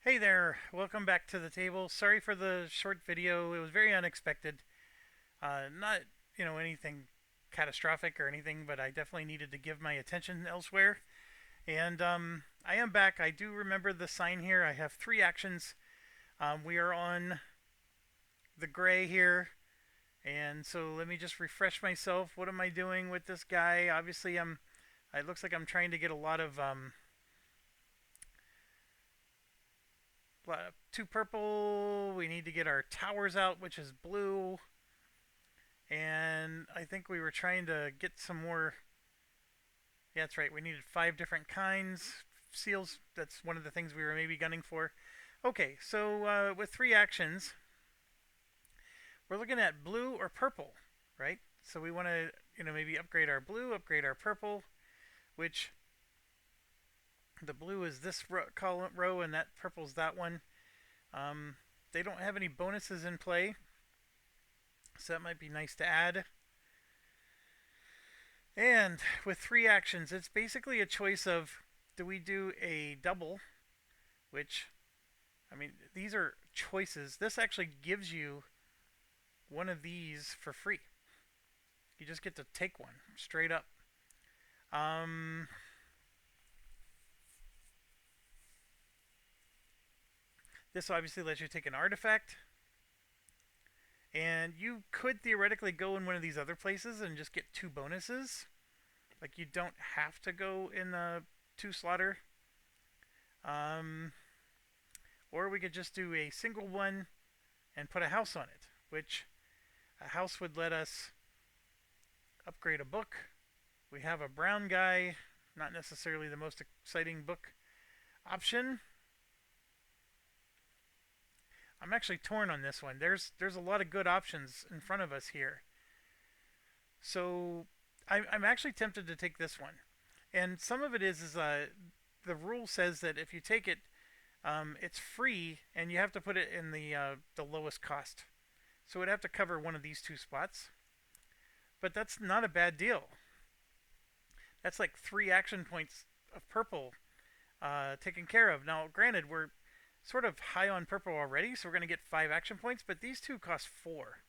Hey there, welcome back to the table. Sorry for the short video. It was very unexpected. Not, anything catastrophic or anything, but I definitely needed to give my attention elsewhere. And I am back. I do remember the sign here. I have three actions. We are on the gray here. And so let me just refresh myself. What am I doing with this guy? Obviously, it looks like I'm trying to get a lot of two purple. We need to get our towers out, which is blue. And I think we were trying to get some more. Yeah, that's right. We needed five different kinds. Seals, that's one of the things we were maybe gunning for. Okay, so with three actions, we're looking at blue or purple, right? So we want to, maybe upgrade our blue, upgrade our purple, which the blue is this row and that purple's that one. They don't have any bonuses in play, so that might be nice to add. And with three actions, it's basically a choice of do we do a double, which, I mean, these are choices. This actually gives you one of these for free. You just get to take one straight up. Um, this obviously lets you take an artifact. And you could theoretically go in one of these other places and just get two bonuses. Like, you don't have to go in the two slaughter. Or we could just do a single one and put a house on it, which a house would let us upgrade a book. We have a brown guy, not necessarily the most exciting book option. I'm actually torn on this one. There's a lot of good options in front of us here. So I'm actually tempted to take this one. And some of it is the rule says that if you take it, it's free, and you have to put it in the lowest cost. So it'd have to cover one of these two spots. But that's not a bad deal. That's like three action points of purple taken care of. Now, granted, we're sort of high on purple already, so we're going to get five action points, but these two cost four.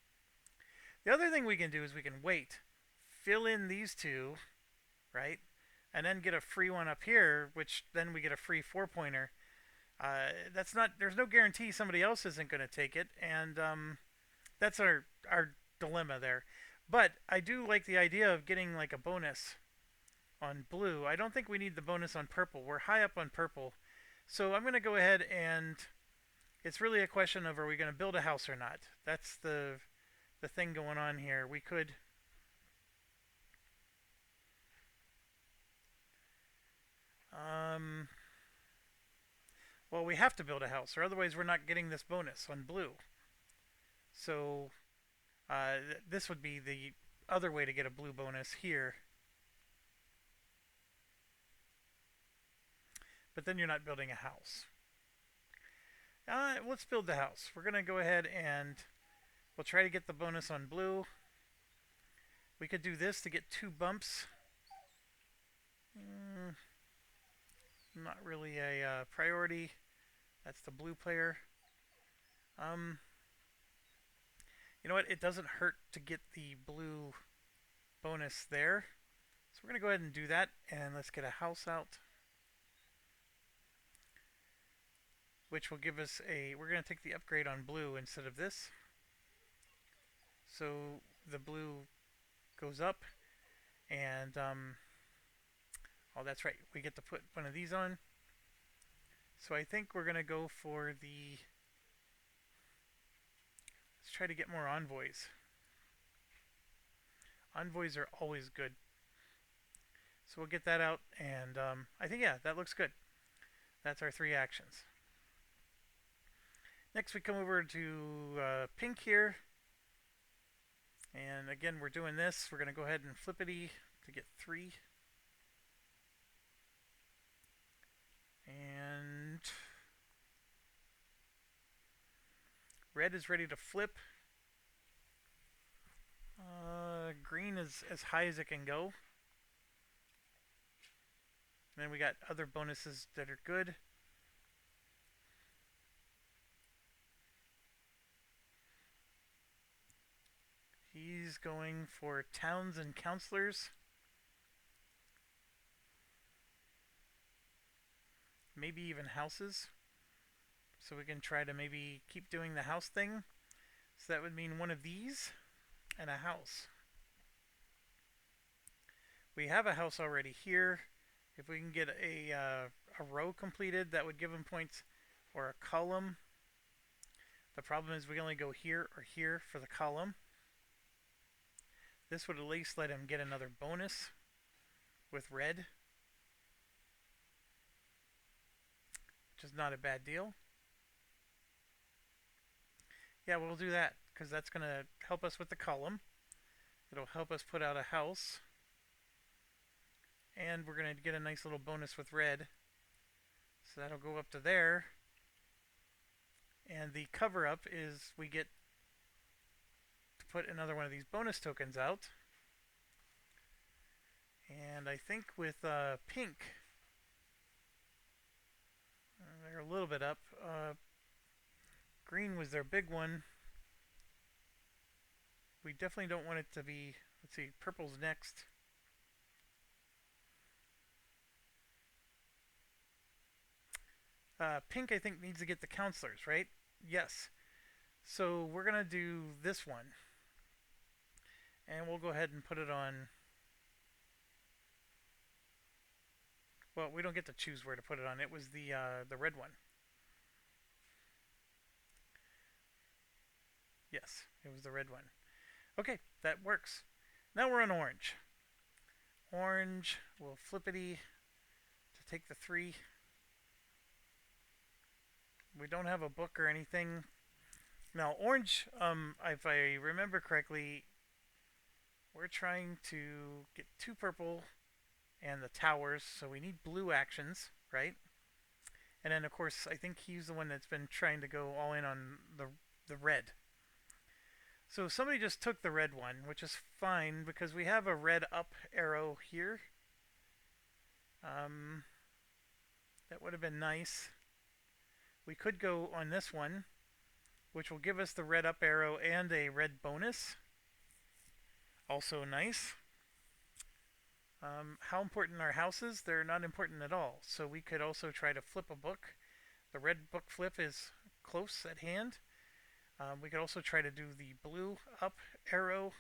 The other thing we can do is we can wait, fill in these two, right? And then get a free one up here, which then we get a free four-pointer. That's not. There's no guarantee somebody else isn't going to take it, and that's our dilemma there. But I do like the idea of getting like a bonus on blue. I don't think we need the bonus on purple. We're high up on purple, so I'm going to go ahead and it's really a question of are we going to build a house or not. That's the thing going on here. We could. Um, well, we have to build a house, or otherwise we're not getting this bonus on blue. So this would be the other way to get a blue bonus here. But then you're not building a house. Let's build the house. We're going to go ahead and we'll try to get the bonus on blue. We could do this to get two bumps. Not really a priority. That's the blue player. You know what? It doesn't hurt to get the blue bonus there. So we're going to go ahead and do that. And let's get a house out. Which will give us a. We're going to take the upgrade on blue instead of this. So the blue goes up. And, oh, that's right. We get to put one of these on. So I think we're going to go for the. Let's try to get more envoys. Envoys are always good. So we'll get that out, and I think, yeah, that looks good. That's our three actions. Next, we come over to pink here. And again, we're doing this. We're going to go ahead and flippity to get three. And red is ready to flip. Green is as high as it can go. And then we got other bonuses that are good. these going for towns and councilors. Maybe even houses. So we can try to maybe keep doing the house thing. So that would mean one of these and a house. We have a house already here. If we can get a row completed, that would give him points, or a column. The problem is we only go here or here for the column. This would at least let him get another bonus with red, which is not a bad deal. Yeah, we'll do that because that's going to help us with the column. It'll help us put out a house. And we're going to get a nice little bonus with red. So that'll go up to there. And the cover up is we get to put another one of these bonus tokens out. And I think with pink, they're a little bit up. Green was their big one. We definitely don't want it to be, let's see, purple's next. Pink, I think, needs to get the counselors, right? Yes. So we're going to do this one. And we'll go ahead and put it on. Well, we don't get to choose where to put it on. It was the red one. Yes, it was the red one. Okay, that works. Now we're on orange. Orange will flippity to take the 3. We don't have a book or anything. Now, orange, if I remember correctly, we're trying to get 2 purple and the towers, so we need blue actions, right? And then, of course, I think he's the one that's been trying to go all in on the red. So somebody just took the red one, which is fine because we have a red up arrow here. That would have been nice. We could go on this one, which will give us the red up arrow and a red bonus. Also nice. How important are houses? They're not important at all. So we could also try to flip a book. The red book flip is close at hand. We could also try to do the blue up arrow.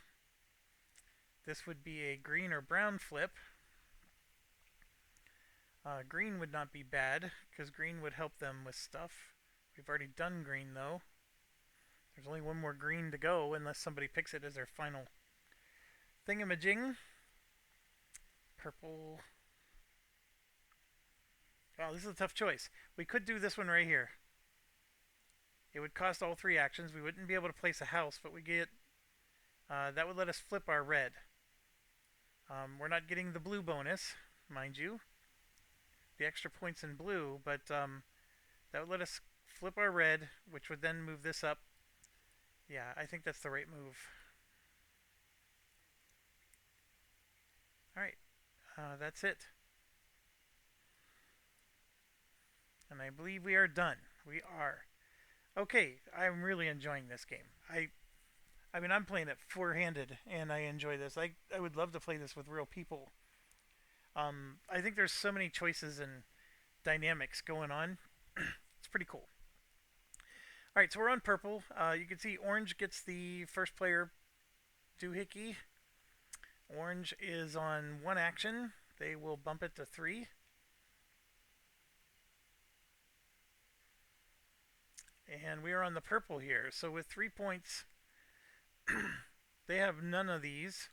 This would be a green or brown flip. Green would not be bad, because green would help them with stuff. We've already done green, though. There's only one more green to go, unless somebody picks it as their final thingamajig. Purple. Oh, this is a tough choice. We could do this one right here. It would cost all 3 actions. We wouldn't be able to place a house, but we get... that would let us flip our red. We're not getting the blue bonus, mind you. The extra points in blue, but that would let us flip our red, which would then move this up. Yeah, I think that's the right move. Alright, that's it. And I believe we are done. We are. Okay, I'm really enjoying this game. I mean, I'm playing it four-handed, and I enjoy this. I would love to play this with real people. I think there's so many choices and dynamics going on. It's pretty cool. Alright, so we're on purple. You can see orange gets the first player doohickey. Orange is on 1 action. They will bump it to 3. And we are on the purple here. So with 3 points, they have none of these.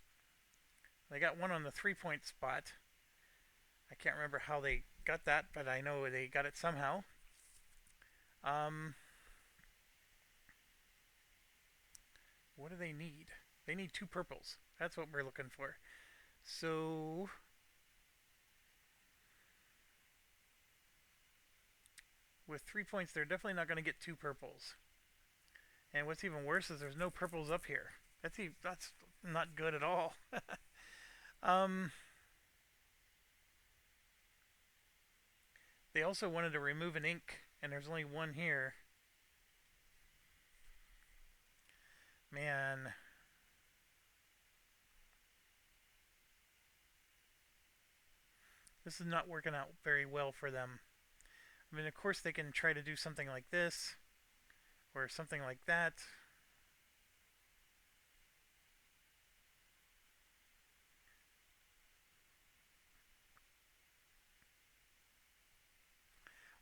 They got 1 on the 3-point spot. I can't remember how they got that, but I know they got it somehow. What do they need? They need 2 purples. That's what we're looking for. So... with 3 points, they're definitely not going to get 2 purples. And what's even worse is there's no purples up here. That's not good at all. They also wanted to remove an ink, and there's only 1 here. Man. This is not working out very well for them. I mean, of course they can try to do something like this or something like that.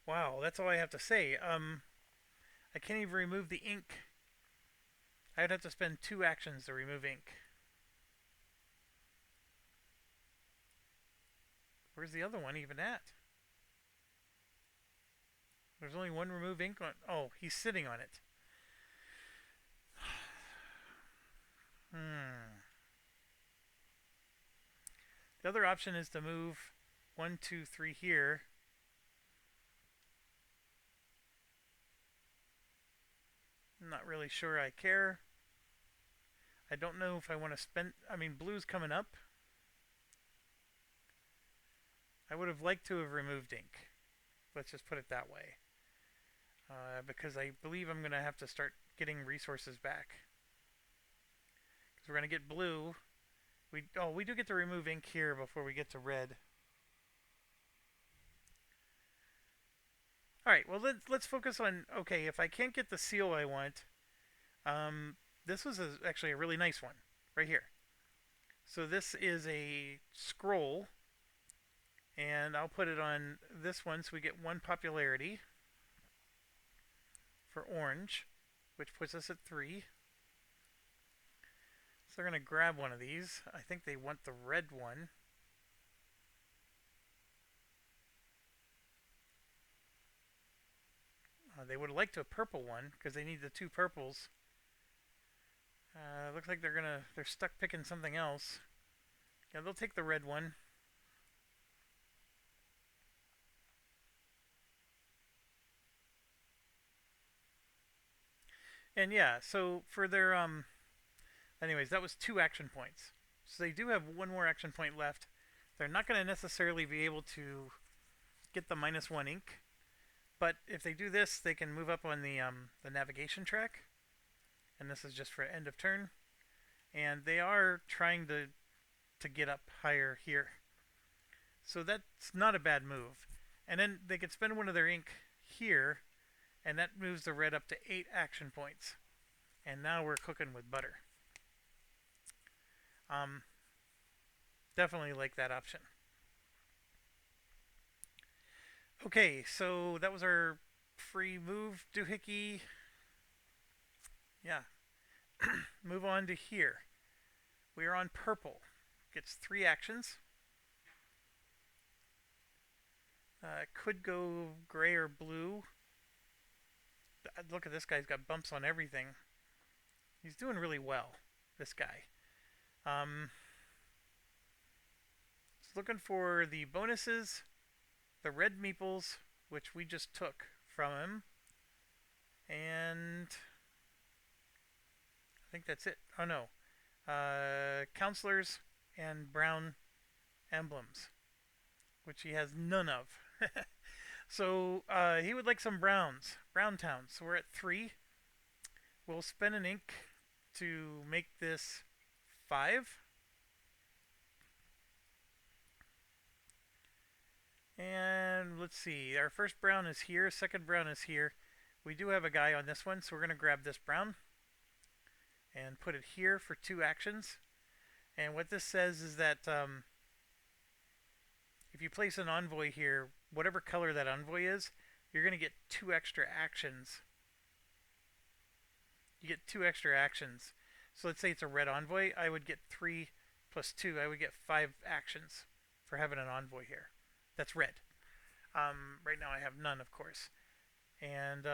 Wow, that's all I have to say. I can't even remove the ink. I'd have to spend 2 actions to remove ink. Where's the other one even at? There's only one remove ink on. Oh, he's sitting on it. Hmm. The other option is to move 1, 2, 3 here. I'm not really sure I care. I don't know if I want to spend. I mean, blue's coming up. I would have liked to have removed ink. Let's just put it that way. Because I believe I'm going to have to start getting resources back. Because we're going to get blue. We do get to remove ink here before we get to red. All right. Well, let's focus on. Okay, if I can't get the seal I want, this was actually a really nice one right here. So this is a scroll, and I'll put it on this one so we get 1 popularity for orange, which puts us at 3. So they're going to grab one of these. I think they want the red one. They would like a purple one because they need the 2 purples. Looks like they're stuck picking something else. Yeah, they'll take the red one. And yeah, so for their anyways, that was 2 action points. So they do have 1 more action point left. They're not going to necessarily be able to get the -1 ink, but if they do this, they can move up on the navigation track. And this is just for end of turn. And they are trying to get up higher here. So that's not a bad move. And then they can spend 1 of their ink here, and that moves the red up to 8 action points. And now we're cooking with butter. Um, Definitely like that option. Okay, so that was our free move, doohickey. Yeah. Move on to here. We are on purple. Gets 3 actions. Could go gray or blue. Look at this guy's got bumps on everything. He's doing really well, this guy. He's looking for the bonuses, the red meeples, which we just took from him, and I think that's it. Oh no, counselors and brown emblems, which he has none of. So he would like some browns, brown towns. So we're at 3. We'll spend an ink to make this 5. And let's see, our first brown is here, second brown is here. We do have a guy on this one, so we're going to grab this brown and put it here for 2 actions. And what this says is that if you place an envoy here, whatever color that envoy is, you're going to get 2 extra actions. You get 2 extra actions. So let's say it's a red envoy, I would get 3 plus 2, I would get 5 actions for having an envoy here. That's red. Right now I have none, of course. And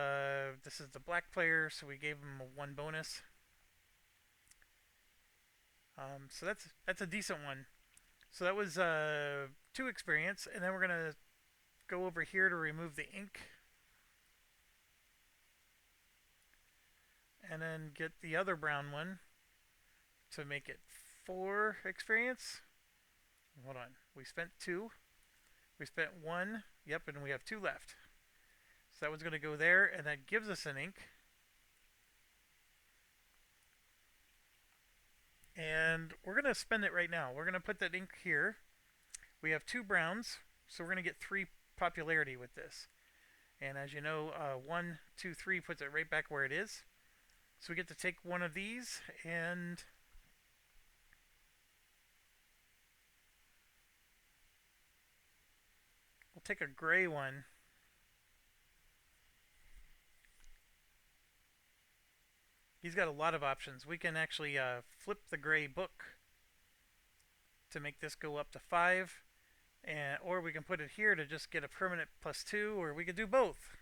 this is the black player, so we gave him a 1 bonus. So that's a decent one. So that was 2 experience, and then we're gonna go over here to remove the ink, and then get the other brown one to make it 4 experience. Hold on, we spent 2. We spent 1. Yep, and we have 2 left. So that one's going to go there, and that gives us an ink. And we're going to spend it right now. We're going to put that ink here. We have 2 browns, So we're going to get 3 popularity with this. And as you know, 1, 2, 3 puts it right back where it is. So we get to take one of these and we'll take a gray one. He's got a lot of options. We can actually flip the gray book to make this go up to 5. Or we can put it here to just get a permanent +2, or we could do both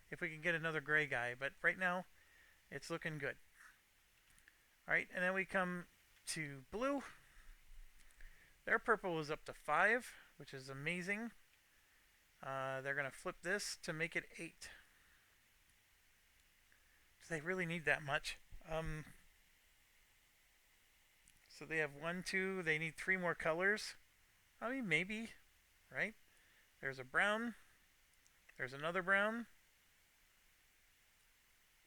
if we can get another gray guy. But right now, it's looking good. Alright, and then we come to blue. Their purple is up to 5, which is amazing. They're going to flip this to make it 8. Do they really need that much? So they have 1, 2, they need 3 more colors. I mean, maybe, right? There's a brown. There's another brown.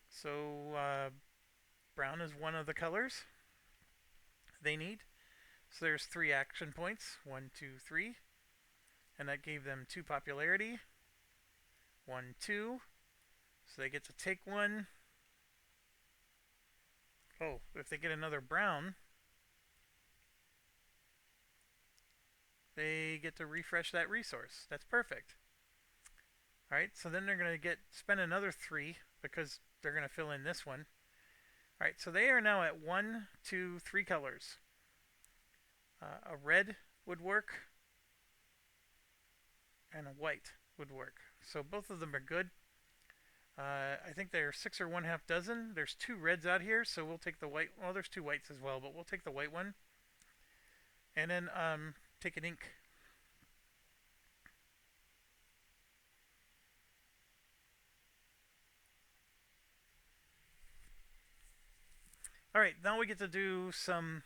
So brown is one of the colors they need. So there's 3 action points. 1, 2, 3. And that gave them 2 popularity. 1, 2. So they get to take one. Oh, if they get another brown, they get to refresh that resource. That's perfect. Alright, so then they're going to spend another 3 because they're going to fill in this one. Alright, so they are now at 1, 2, 3 colors. A red would work, and a white would work. So both of them are good. I think they're 6 or 1/2 dozen. There's 2 reds out here, so we'll take the white. Well, there's 2 whites as well, but we'll take the white one. And then take an ink. Alright, now we get to do some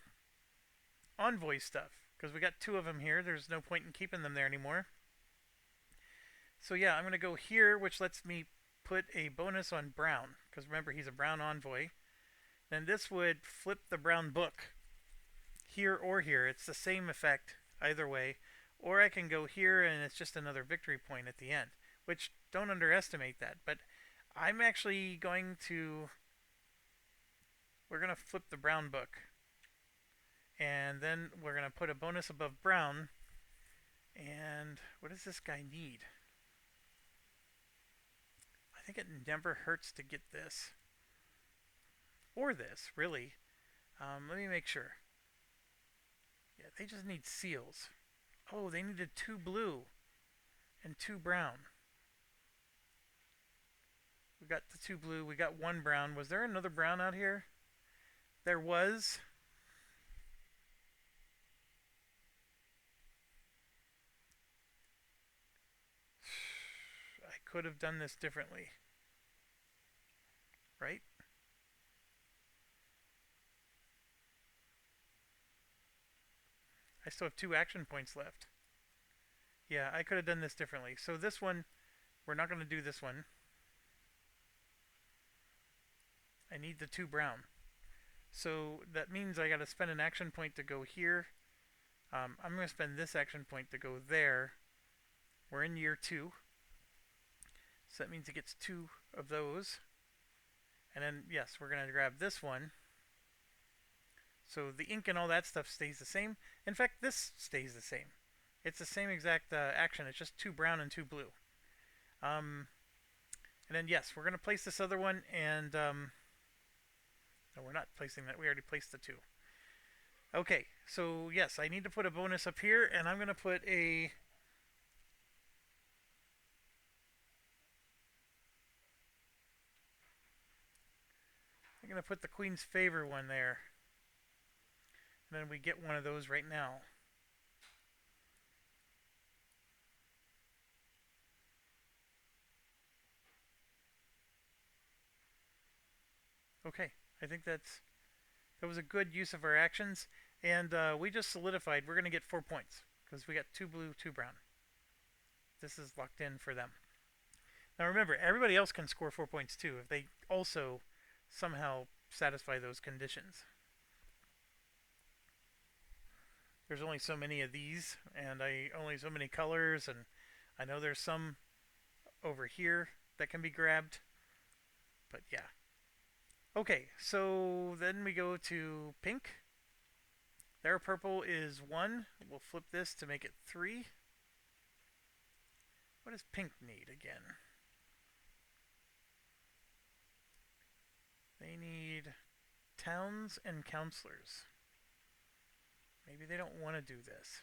envoy stuff, because we got 2 of them here. There's no point in keeping them there anymore. So yeah, I'm going to go here, which lets me put a bonus on brown, because remember, he's a brown envoy. Then this would flip the brown book here or here. It's the same effect either way. Or I can go here and it's just another victory point at the end, which don't underestimate that. But I'm actually going to, we're going to flip the brown book. And then we're going to put a bonus above brown. And what does this guy need? I think it never hurts to get this. Or this, really. Let me make sure. Yeah, they just need seals. Oh, they needed 2 blue and 2 brown. We got the 2 blue, we got 1 brown. Was there another brown out here? There was. I could have done this differently. Right? I still have 2 action points left. Yeah, I could have done this differently. So this one, we're not going to do this one. I need the 2 brown. So that means I got to spend an action point to go here. I'm going to spend this action point to go there. We're in year 2. So that means it gets 2 of those. And then, yes, we're going to grab this one. So the ink and all that stuff stays the same. In fact, this stays the same. It's the same exact action. It's just 2 brown and 2 blue. And then, yes, we're going to place this other one. And no, we're not placing that. We already placed the 2. Okay, so yes, I need to put a bonus up here. And I'm going to put a... I'm going to put the Queen's Favor one there. And then we get one of those right now. Okay, I think that was a good use of our actions. And we just solidified we're going to get 4 points. Because we got 2 blue, 2 brown. This is locked in for them. Now remember, everybody else can score 4 points too if they also somehow satisfy those conditions. There's only so many of these, and only so many colors, and I know there's some over here that can be grabbed, but yeah. Okay, so then we go to pink. Their purple is 1. We'll flip this to make it 3. What does pink need again? They need towns and counselors. Maybe they don't want to do this.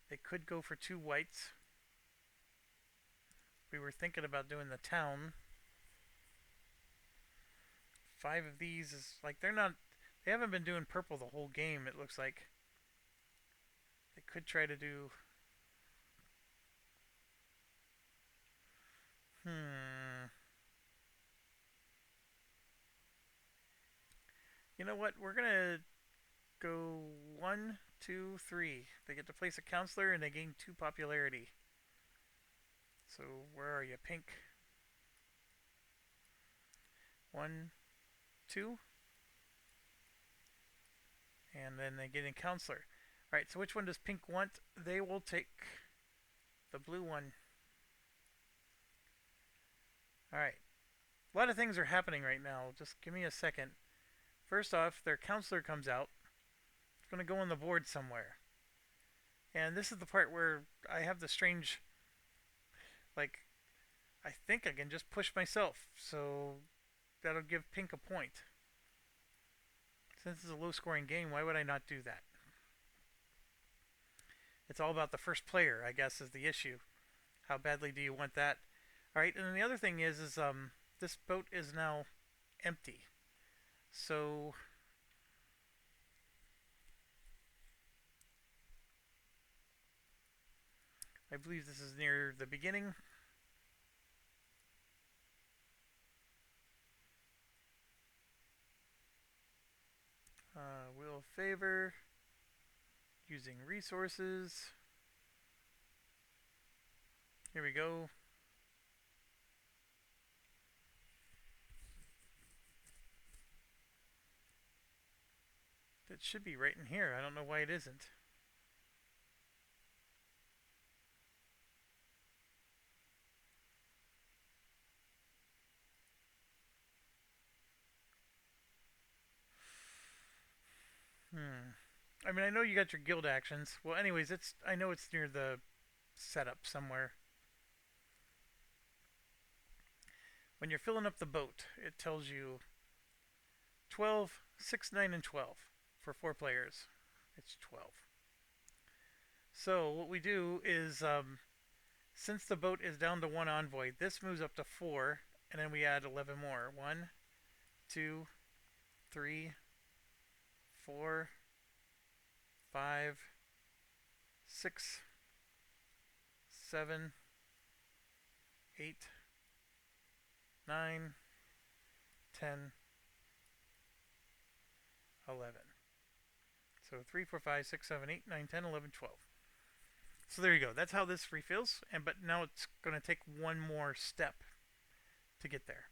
They could go for 2 whites. We were thinking about doing the town. 5 of these is like they haven't been doing purple the whole game, it looks like. They could try to do You know what? We're gonna go 1, 2, 3. They get to place a counselor and they gain 2 popularity. So where are you, pink? 1, 2. And then they get a counselor. Alright, so which one does pink want? They will take the blue one. Alright. A lot of things are happening right now. Just give me a second. First off, their counselor comes out. It's going to go on the board somewhere. And this is the part where I have the strange, like, I think I can just push myself. So that'll give pink a point. Since it's a low scoring game, why would I not do that? It's all about the first player, I guess, is the issue. How badly do you want that? Alright, and then the other thing is this boat is now empty. So I believe this is near the beginning. Wheel of favor. Using resources. Here we go. It should be right in here. I don't know why it isn't. I mean, I know you got your guild actions. Well, anyways, I know it's near the setup somewhere. When you're filling up the boat, it tells you 12, 6, 9, and 12 for 4 players. It's 12. So what we do is, since the boat is down to 1 envoy, this moves up to 4, and then we add 11 more. 1, 2, 3, 4, 5, 6, 7, 8, 9, 10, 11. So 3, 4, 5, 6, 7, 8, 9, 10, 11, 12. So there you go. That's how this refills, but now it's going to take one more step to get there.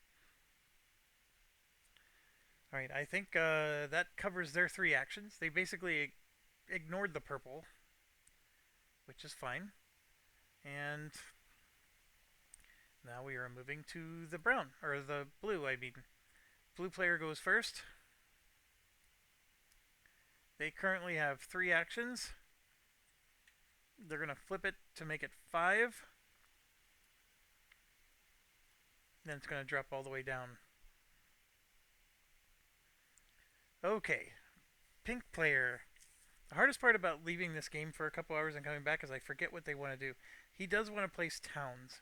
Alright, I think that covers their 3 actions. They basically ignored the purple, which is fine. And now we are moving to the brown, or the blue, I mean. Blue player goes first. They currently have 3 actions. They're going to flip it to make it 5. Then it's going to drop all the way down. Okay. Pink player. The hardest part about leaving this game for a couple hours and coming back is I forget what they want to do. He does want to place towns.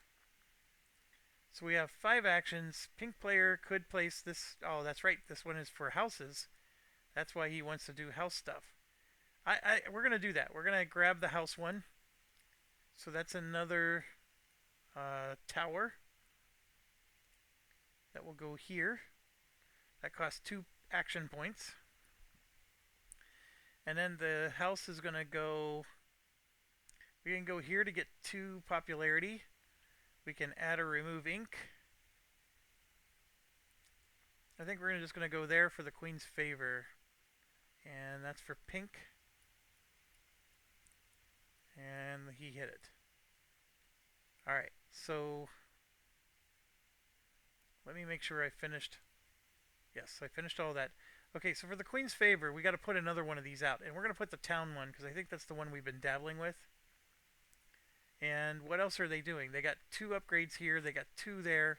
So we have 5 actions. Pink player could place this. Oh, that's right. This one is for houses. That's why he wants to do house stuff. We're going to do that. We're going to grab the house one. So that's another tower. That will go here. That costs 2 action points. And then the house is going to go... We can go here to get 2 popularity. We can add or remove ink. I think we're just going to go there for the Queen's favor. And that's for pink. And he hit it. Alright, so let me make sure I finished. Yes, I finished all that. Okay, so for the Queen's Favor, we got to put another one of these out. And we're going to put the town one because I think that's the one we've been dabbling with. And what else are they doing? They got 2 upgrades here, they got 2 there.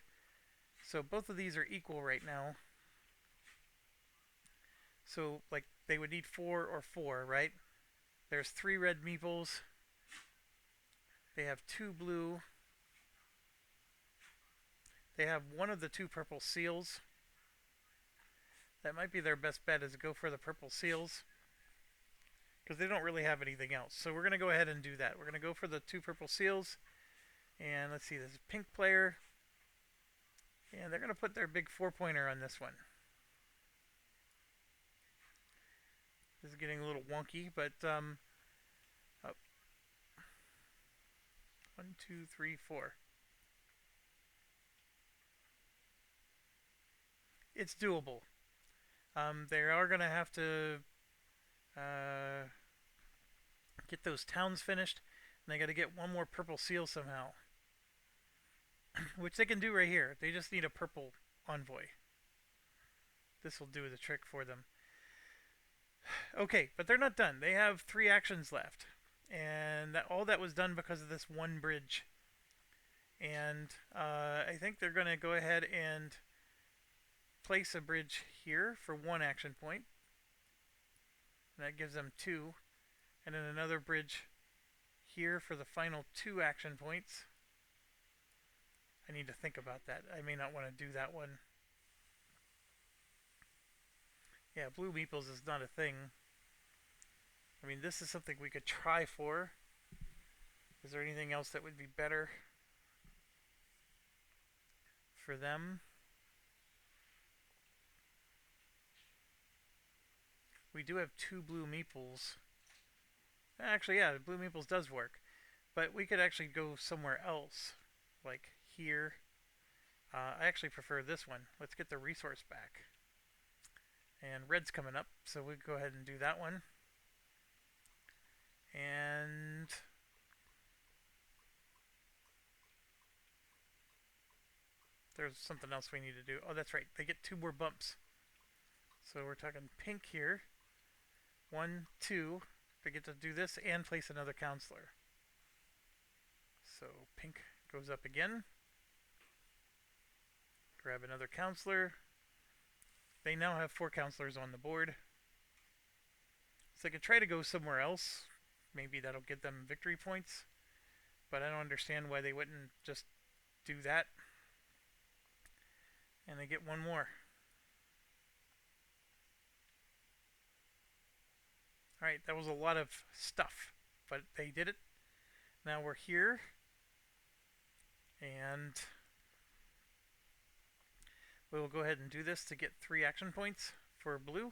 So both of these are equal right now. So, like, they would need 4 or 4, right? There's 3 red meeples. They have 2 blue. They have 1 of the 2 purple seals. That might be their best bet, is to go for the purple seals, because they don't really have anything else. So we're going to go ahead and do that. We're going to go for the 2 purple seals. And let's see, this is pink player. And they're going to put their big 4-pointer on this one. This is getting a little wonky, but oh. 1, 2, 3, 4. It's doable. They are going to have to get those towns finished, and they got to get 1 more purple seal somehow, which they can do right here. They just need a purple envoy. This will do the trick for them. Okay, but they're not done. They have 3 actions left, and all that was done because of this 1 bridge. And I think they're going to go ahead and place a bridge here for 1 action point. And that gives them 2. And then another bridge here for the final 2 action points. I need to think about that. I may not want to do that one. Yeah, blue meeples is not a thing. I mean, this is something we could try for. Is there anything else that would be better for them? We do have 2 blue meeples. Actually, yeah, blue meeples does work. But we could actually go somewhere else. Like here. I actually prefer this one. Let's get the resource back. And red's coming up, so we'll go ahead and do that one. And there's something else we need to do. Oh, that's right. They get 2 more bumps. So we're talking pink here. 1, 2. They get to do this and place another counselor. So pink goes up again. Grab another counselor. They now have 4 counselors on the board. So they could try to go somewhere else. Maybe that'll get them victory points. But I don't understand why they wouldn't just do that. And they get 1 more. Alright, that was a lot of stuff. But they did it. Now we're here. And we will go ahead and do this to get 3 action points for blue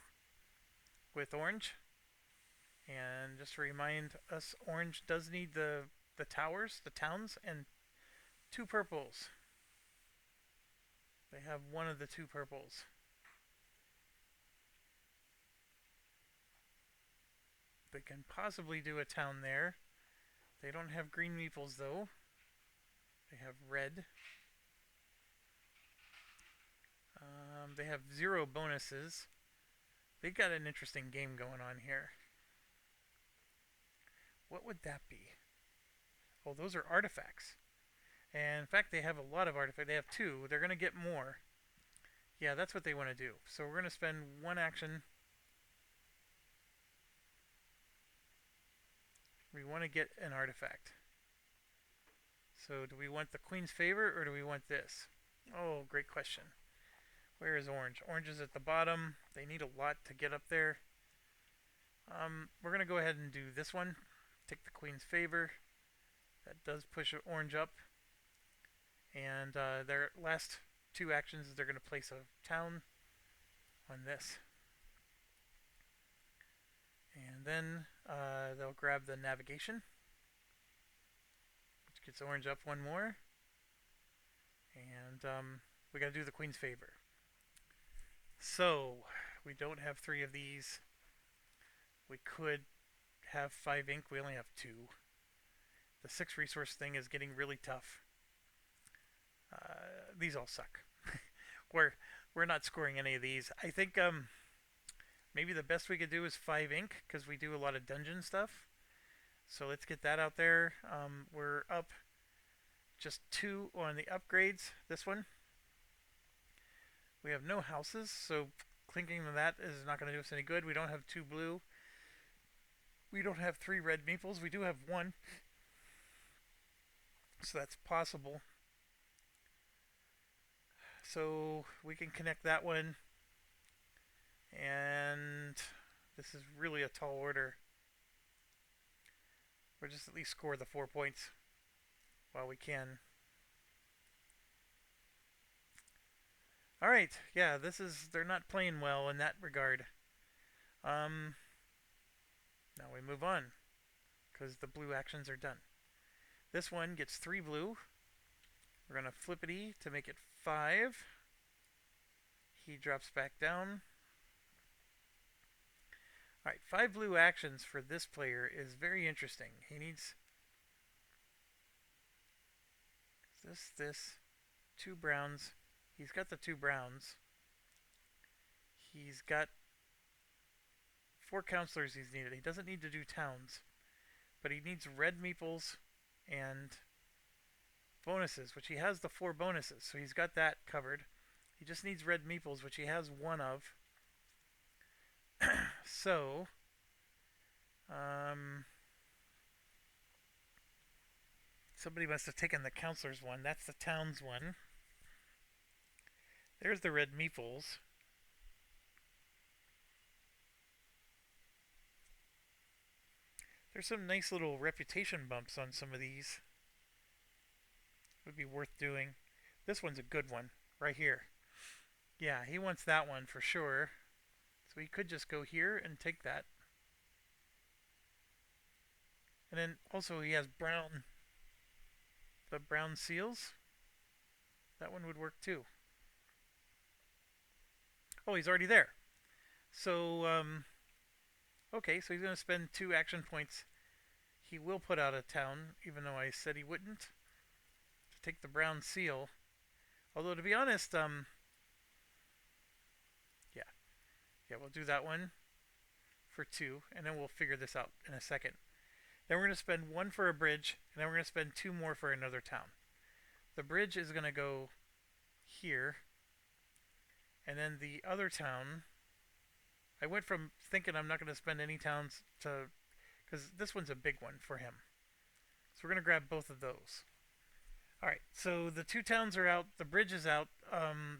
with orange. And just to remind us, orange does need the towers, the towns, and 2 purples. They have 1 of the 2 purples. They can possibly do a town there. They don't have green meeples though. They have red. They have 0 bonuses. They've got an interesting game going on here. What would that be? Oh, those are artifacts. And in fact, they have a lot of artifacts. They have 2. They're going to get more. Yeah, that's what they want to do. So we're going to spend 1 action. We want to get an artifact. So do we want the Queen's Favor or do we want this? Oh, great question. Where is orange? Orange is at the bottom. They need a lot to get up there. We're going to go ahead and do this one. Take the Queen's Favor. That does push orange up. And their last 2 actions is they're going to place a town on this. And then they'll grab the navigation, which gets orange up 1 more. And we got to do the Queen's Favor. So we don't have 3 of these. We could have 5 ink. We only have 2. The 6 resource thing is getting really tough. These all suck. we're we're not scoring any of these. I think maybe the best we could do is 5 ink because we do a lot of dungeon stuff. So let's get that out there. We're up just 2 on the upgrades. This one. We have no houses, so clinking to that is not going to do us any good. We don't have 2 blue. We don't have 3 red meeples. We do have 1. So that's possible. So we can connect that one. And this is really a tall order. We'll just at least score the 4 points while we can. Alright, yeah, they're not playing well in that regard. Now we move on, because the blue actions are done. This one gets 3 blue. We're going to flippity to make it 5. He drops back down. Alright, 5 blue actions for this player is very interesting. He needs this, 2 browns. He's got the 2 browns. He's got 4 counselors he's needed. He doesn't need to do towns, but he needs red meeples and bonuses, which he has the 4 bonuses, so he's got that covered. He just needs red meeples, which he has 1 of. So, somebody must have taken the counselors one. That's the towns one. There's the red meeples. There's some nice little reputation bumps on some of these. Would be worth doing. This one's a good one, right here. Yeah, he wants that one for sure. So he could just go here and take that. And then also he has brown. The brown seals. That one would work too. Oh, he's already there. So, okay, so he's going to spend 2 action points. He will put out a town, even though I said he wouldn't. To take the brown seal. Although, to be honest, yeah, we'll do that one for 2, and then we'll figure this out in a second. Then we're going to spend 1 for a bridge, and then we're going to spend 2 more for another town. The bridge is going to go here. And then the other town, I went from thinking I'm not going to spend any towns to, because this one's a big one for him. So we're going to grab both of those. Alright, so the 2 towns are out, the bridge is out.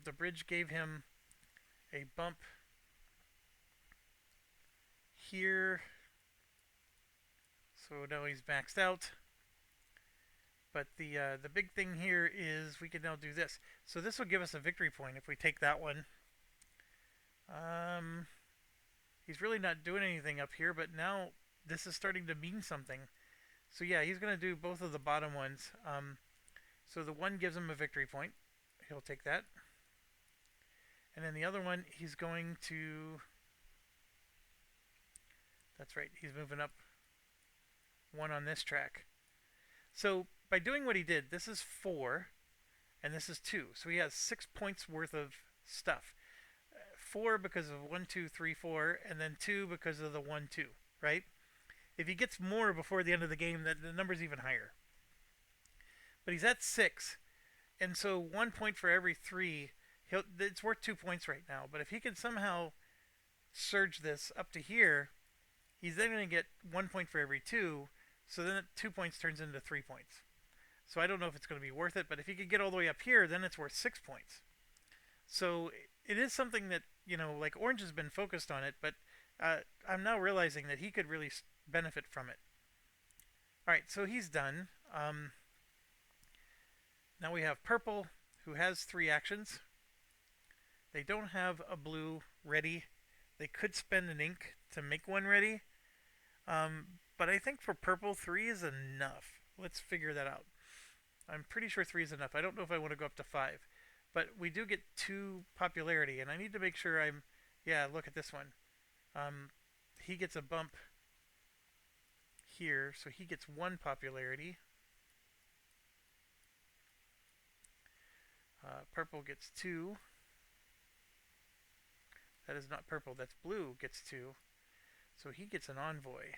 The bridge gave him a bump here. So now he's maxed out. But the big thing here is we can now do this. So this will give us a victory point if we take that one. He's really not doing anything up here, but now this is starting to mean something. So yeah, he's going to do both of the bottom ones. So the one gives him a victory point. He'll take that. And then the other one, he's going to... That's right, he's moving up 1 on this track. So by doing what he did, this is 4, and this is 2. So he has 6 points worth of stuff. 4 because of 1, 2, 3, 4, and then 2 because of the 1, 2, right? If he gets more before the end of the game, the number's even higher. But he's at 6, and so 1 point for every 3, it's worth 2 points right now. But if he can somehow surge this up to here, he's then going to get 1 point for every 2, so then 2 points turns into 3 points. So I don't know if it's going to be worth it, but if he could get all the way up here, then it's worth 6 points. So it is something that, you know, like Orange has been focused on it, but I'm now realizing that he could really benefit from it. Alright, so he's done. Now we have Purple, who has 3 actions. They don't have a blue ready. They could spend an ink to make one ready. But I think for Purple, 3 is enough. Let's figure that out. I'm pretty sure 3 is enough. I don't know if I want to go up to 5. But we do get 2 popularity, and I need to make sure I'm... Yeah, look at this one. He gets a bump here, so he gets 1 popularity. Purple gets 2. That is not purple, that's blue gets 2. So he gets an envoy.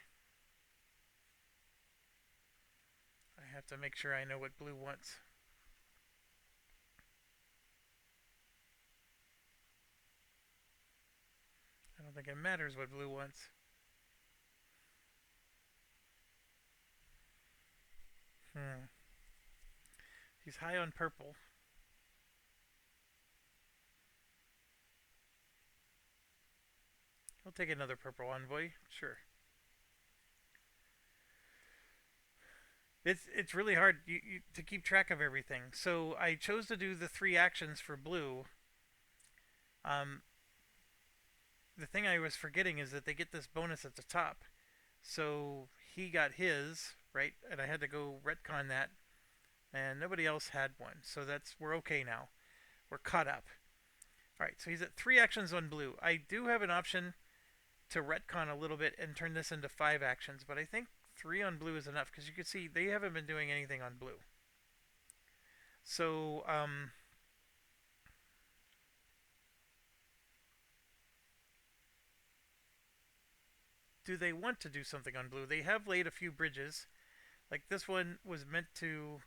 I have to make sure I know what blue wants. I don't think it matters what blue wants. He's high on purple. He'll take another purple envoy, sure. It's really hard to keep track of everything. So I chose to do the 3 actions for blue. Um, the thing I was forgetting is that they get this bonus at the top. So he got his, right? And I had to go retcon that. And nobody else had one. So we're okay now. We're caught up. Alright, so he's at 3 actions on blue. I do have an option to retcon a little bit and turn this into 5 actions, but I think 3 on blue is enough, because you can see they haven't been doing anything on blue. So, do they want to do something on blue? They have laid a few bridges. Like this one was meant to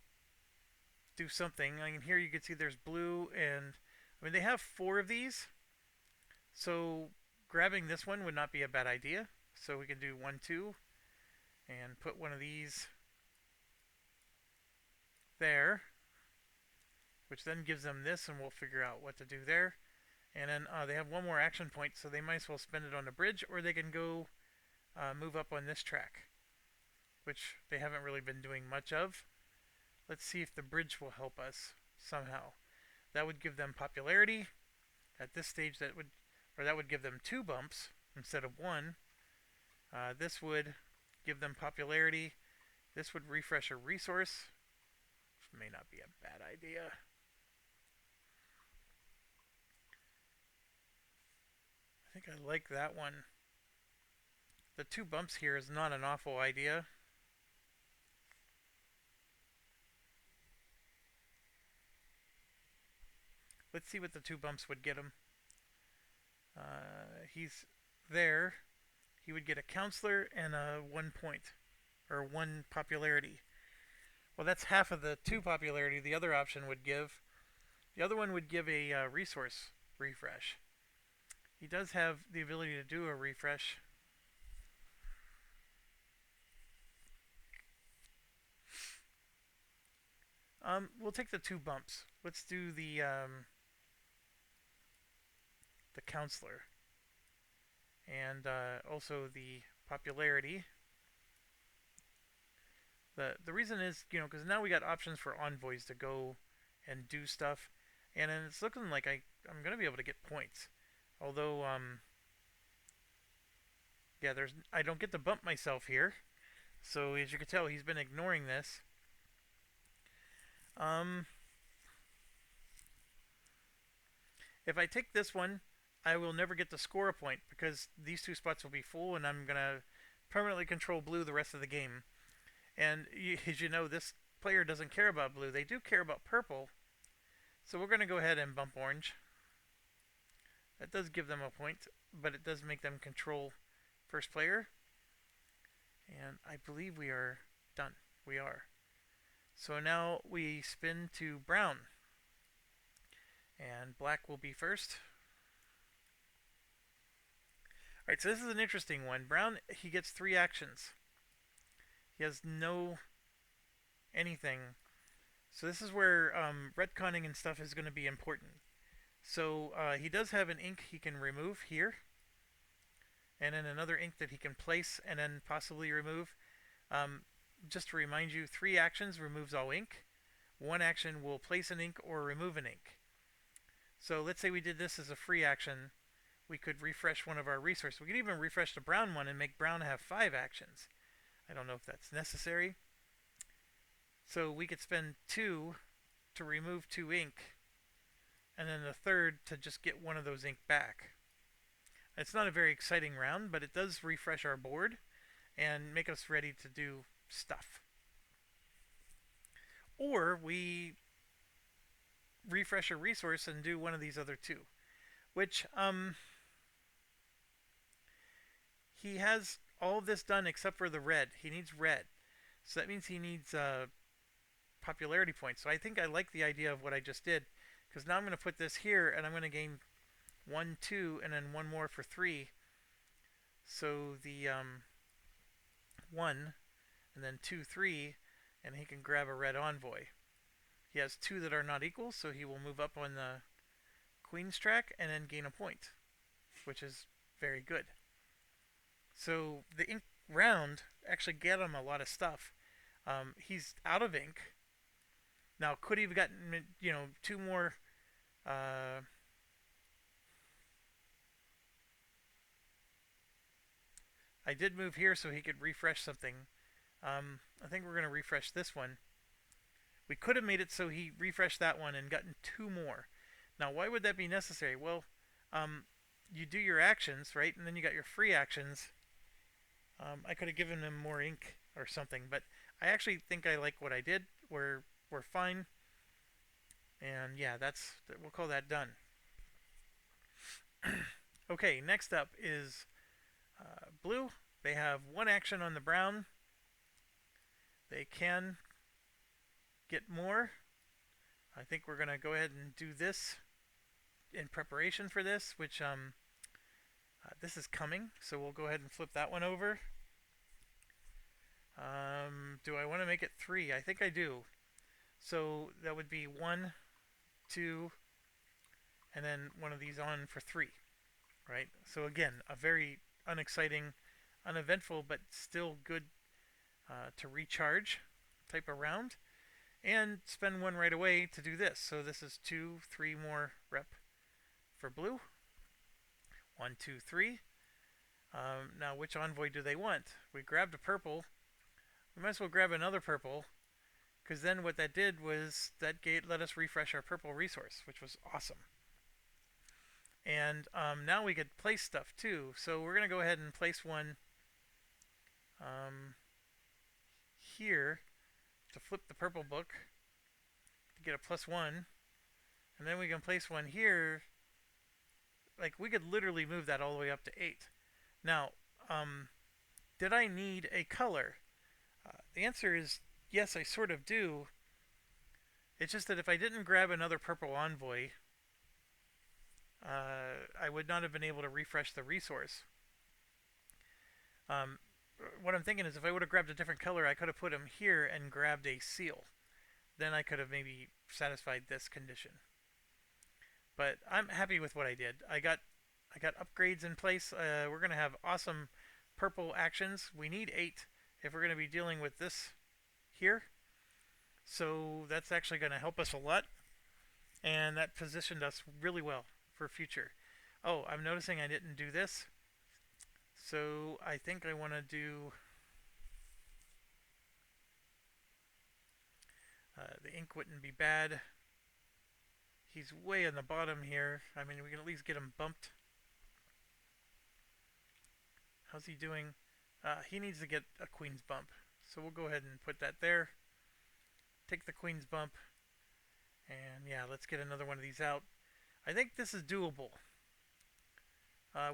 do something. I mean, here you can see there's blue, and I mean they have 4 of these. So grabbing this one would not be a bad idea. So we can do 1, 2, and put one of these there, which then gives them this, and we'll figure out what to do there. And then they have 1 more action point, so they might as well spend it on the bridge, or they can go move up on this track, which they haven't really been doing much of. Let's see if the bridge will help us somehow. That would give them popularity. At this stage, that would give them 2 bumps instead of 1. This would give them popularity. This would refresh a resource, which may not be a bad idea. I think I like that one. The 2 bumps here is not an awful idea. Let's see what the 2 bumps would get him. He's there. He would get a counselor and a 1 point, or 1 popularity. Well, that's half of the 2 popularity the other option would give. The other one would give a resource refresh. He does have the ability to do a refresh. We'll take the 2 bumps. Let's do the counselor, and also the popularity. The reason is, because now we got options for envoys to go and do stuff, and then it's looking like I'm gonna be able to get points. Although, yeah, I don't get to bump myself here, so as you can tell, he's been ignoring this. If I take this one, I will never get to score a point, because these 2 spots will be full, and I'm gonna permanently control blue the rest of the game. And as you know, this player doesn't care about blue. They do care about purple. So we're going to go ahead and bump orange. That does give them a point, but it does make them control first player. And I believe we are done. We are. So now we spin to brown. And black will be first. Alright, so this is an interesting one. Brown, he gets 3 actions. He has no anything. So this is where retconning and stuff is going to be important. So he does have an ink he can remove here. And then another ink that he can place and then possibly remove. Just to remind you, 3 actions removes all ink. 1 action will place an ink or remove an ink. So let's say we did this as a free action. We could refresh one of our resources. We could even refresh the brown one and make brown have 5 actions. I don't know if that's necessary. So we could spend 2 to remove 2 ink, and then the third to just get one of those ink back. It's not a very exciting round, but it does refresh our board and make us ready to do stuff. Or we refresh a resource and do one of these other two. Which, he has all of this done except for the red. He needs red. So that means he needs popularity points. So I think I like the idea of what I just did. Because now I'm going to put this here and I'm going to gain 1, 2, and then one more for 3. So the 1, and then 2, 3, and he can grab a red envoy. He has 2 that are not equal, so he will move up on the Queen's track and then gain a point, which is very good. So the ink round actually get him a lot of stuff. He's out of ink. Now, could he have gotten, 2 more... I did move here so he could refresh something. I think we're going to refresh this one. We could have made it so he refreshed that one and gotten 2 more. Now, why would that be necessary? Well, you do your actions, right? And then you got your free actions. I could have given him more ink or something, but I actually think I like what I did. We're fine. And yeah, we'll call that done. Okay, next up is blue. They have 1 action on the brown. They can get more. I think we're going to go ahead and do this in preparation for this, which this is coming, so we'll go ahead and flip that one over. Do I want to make it 3? I think I do. So that would be 1, 2, and then one of these on for 3, right? So again, a very unexciting, uneventful, but still good to recharge type of round. And spend 1 right away to do this. So this is 2, 3 more rep for blue. 1, 2, 3. Now, which envoy do they want? We grabbed a purple. We might as well grab another purple, because then what that did was that let us refresh our purple resource, which was awesome. And now we could place stuff too. So we're going to go ahead and place one here to flip the purple book to get a +1. And then we can place one here. Like, we could literally move that all the way up to 8. Now, did I need a color? The answer is yes, I sort of do. It's just that if I didn't grab another purple envoy, I would not have been able to refresh the resource. What I'm thinking is if I would have grabbed a different color, I could have put him here and grabbed a seal. Then I could have maybe satisfied this condition. But I'm happy with what I did. I got upgrades in place. We're going to have awesome purple actions. We need 8 if we're going to be dealing with this here. So that's actually going to help us a lot. And that positioned us really well for future. Oh, I'm noticing I didn't do this. So I think I want to do the ink wouldn't be bad. He's way on the bottom here. I mean, we can at least get him bumped. How's he doing? He needs to get a Queen's bump. So we'll go ahead and put that there. Take the Queen's bump. And yeah, let's get another one of these out. I think this is doable.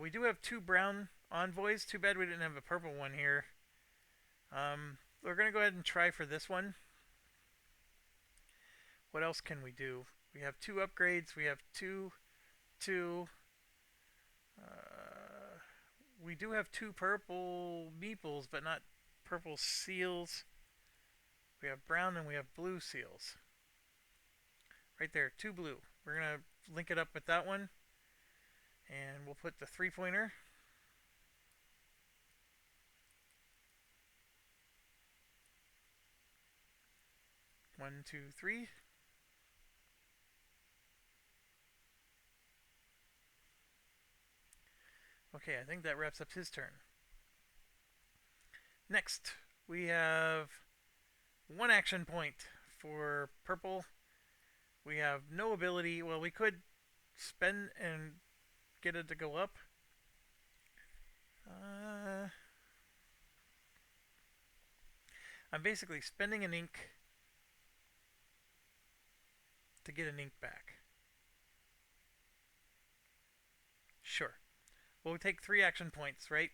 We do have 2 brown envoys. Too bad we didn't have a purple one here. We're going to go ahead and try for this one. What else can we do? We have 2 upgrades. We have 2, 2. We do have 2 purple meeples, but not purple seals. We have brown and we have blue seals. Right there, 2 blue. We're going to link it up with that one. And we'll put the 3-pointer. One, 2, 3. Okay, I think that wraps up his turn. Next, we have 1 action point for purple. We have no ability. Well, we could spend and get it to go up. I'm basically spending an ink to get an ink back? Sure. Well, we take 3 action points, right?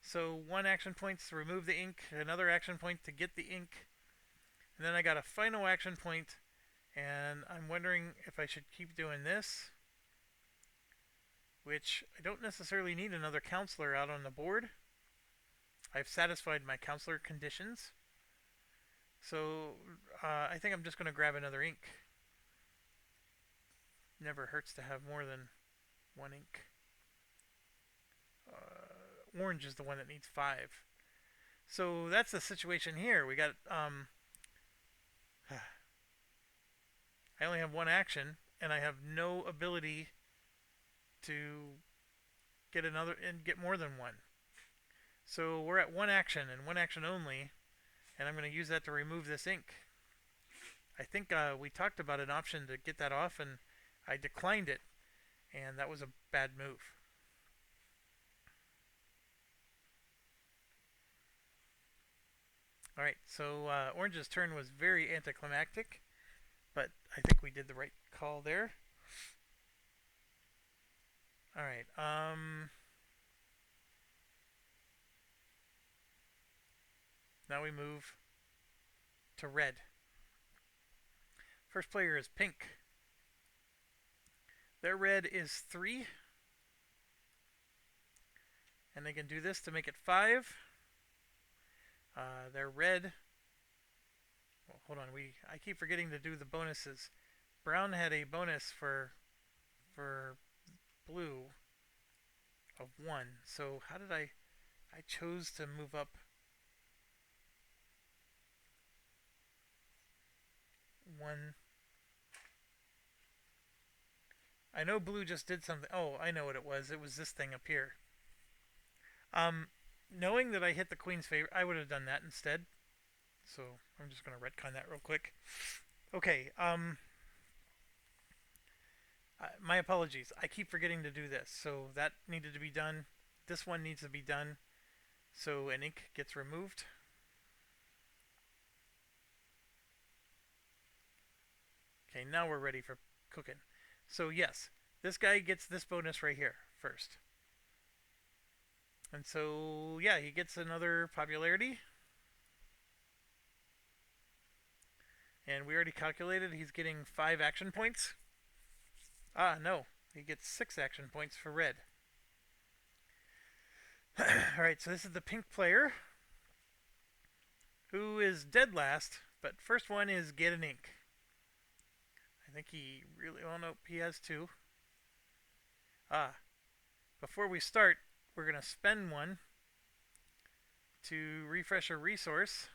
So 1 action point to remove the ink, another action point to get the ink, and then I got a final action point, and I'm wondering if I should keep doing this, which I don't necessarily need another counselor out on the board. I've satisfied my counselor conditions. So I think I'm just going to grab another ink. Never hurts to have more than 1 ink. Orange is the one that needs 5. So that's the situation here. We got I only have 1 action, and I have no ability to get another and get more than 1. So we're at 1 action and 1 action only, and I'm going to use that to remove this ink. I think we talked about an option to get that off, and I declined it, and that was a bad move. Alright, so Orange's turn was very anticlimactic, but I think we did the right call there. Alright, now we move to red. First player is pink. Their red is 3. And they can do this to make it 5. Their red... Well, hold on, I keep forgetting to do the bonuses. Brown had a bonus for blue of 1. So how did I chose to move up 1. I know blue just did something. Oh, I know what it was. It was this thing up here. Knowing that I hit the queen's favor, I would have done that instead. So I'm just going to retcon that real quick. Okay, my apologies. I keep forgetting to do this. So that needed to be done. This one needs to be done. So an ink gets removed. Okay, now we're ready for cooking. So yes, this guy gets this bonus right here first. And so, yeah, he gets another popularity. And we already calculated he's getting 5 action points. Ah, no. He gets 6 action points for red. Alright, so this is the pink player, who is dead last, but first one is get an ink. I think he really... Oh, no, he has 2. Before we start, we're going to spend 1 to refresh a resource.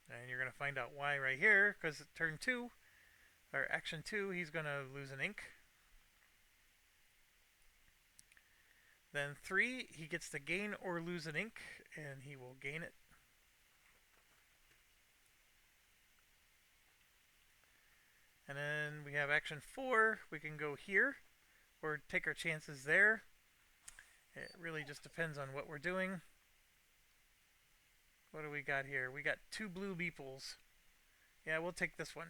And you're going to find out why right here, because at turn 2, or action 2, he's going to lose an ink. Then 3, he gets to gain or lose an ink, and he will gain it. And then we have action 4, we can go here, or take our chances there. It really just depends on what we're doing. What do we got here? We got 2 blue beeples. Yeah, we'll take this one.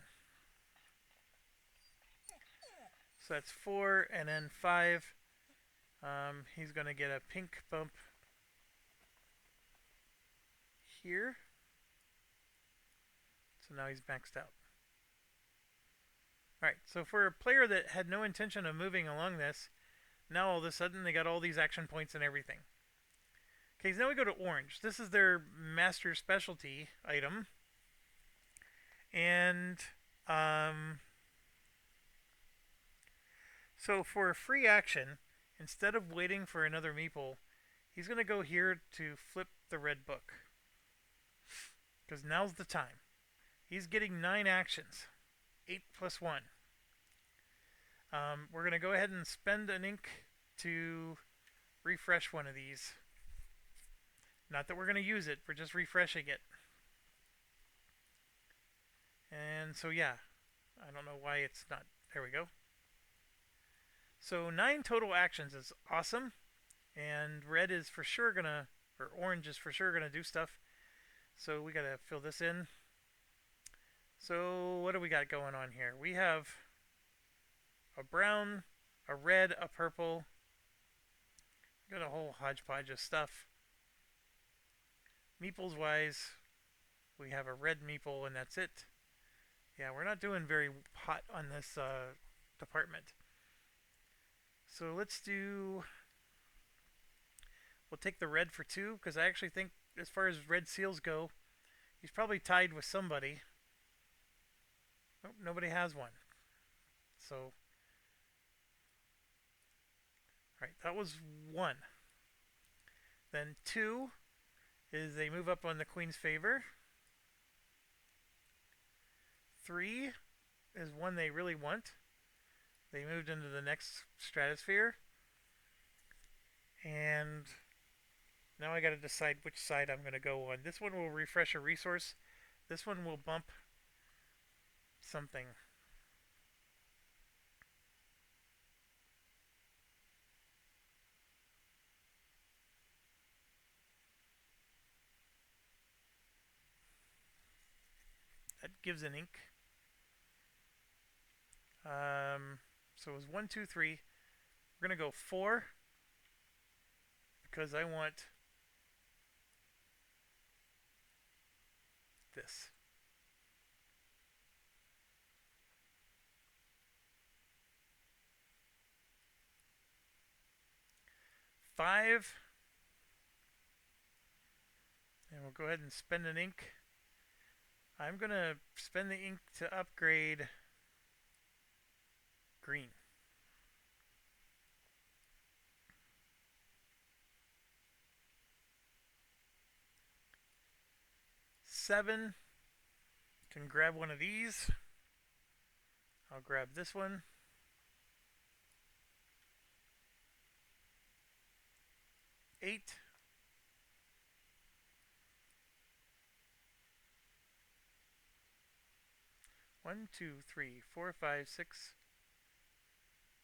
So that's 4, and then 5. He's going to get a pink bump here. So now he's maxed out. Alright, so for a player that had no intention of moving along this, now all of a sudden they got all these action points and everything. Okay, so now we go to orange. This is their master specialty item. And so for a free action, instead of waiting for another meeple, he's going to go here to flip the red book. Because now's the time. He's getting 9 actions. 8 plus 1. We're going to go ahead and spend an ink to refresh one of these. Not that we're going to use it, we're just refreshing it. And so yeah, I don't know why it's not. There we go. So 9 total actions is awesome. And red is for sure going to, or orange is for sure going to do stuff. So we got to fill this in. So what do we got going on here? We have a brown, a red, a purple. Got a whole hodgepodge of stuff. Meeples wise, we have a red meeple and that's it. Yeah, we're not doing very hot on this department. So let's do. We'll take the red for 2 because I actually think, as far as red seals go, he's probably tied with somebody. Nope, nobody has one. So, right, that was 1. Then 2 is they move up on the queen's favor. 3 is one they really want. They moved into the next stratosphere. And now I gotta decide which side I'm gonna go on. This one will refresh a resource. This one will bump something. That gives an ink. So it was 1, 2, 3. We're gonna go 4 because I want this. 5. And we'll go ahead and spend an ink. I'm gonna spend the ink to upgrade green. 7. Can grab one of these. I'll grab this one. 8. 1, 2, 3, 4, 5, 6.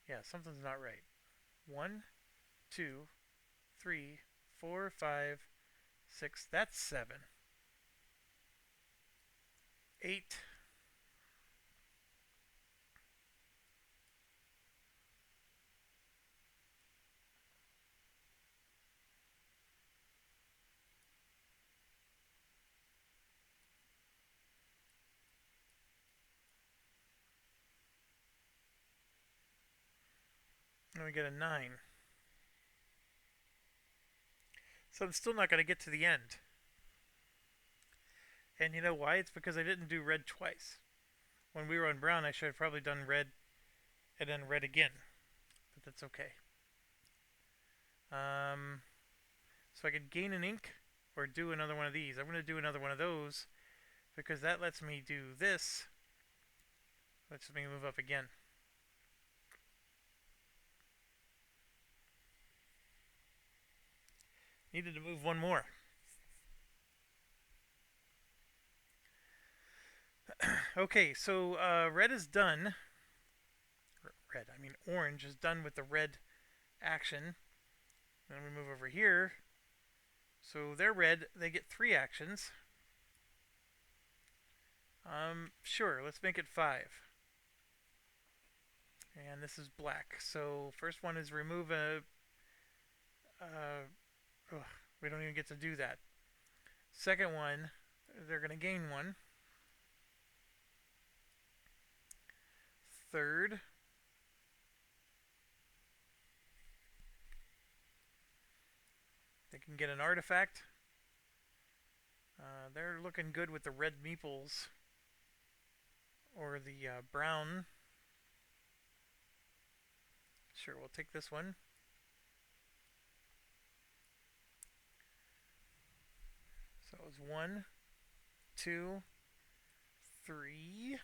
Yeah, something's not right. 1, 2, 3, 4, 5, 6. That's 7. 8. And we get a 9. So I'm still not going to get to the end. And you know why? It's because I didn't do red twice. When we were on brown, I should have probably done red and then red again. But that's okay. So I could gain an ink or do another one of these. I'm going to do another one of those because that lets me do this. Lets me move up again. Needed to move one more. Okay, so red is done. Red, I mean orange is done with the red action. Then we move over here. So they're red. They get 3 actions. Sure, let's make it 5. And this is black. So first one is remove a... we don't even get to do that. Second one, they're going to gain 1. Third, they can get an artifact. They're looking good with the red meeples or the brown. Sure, we'll take this one. So it was 1, 2, 3.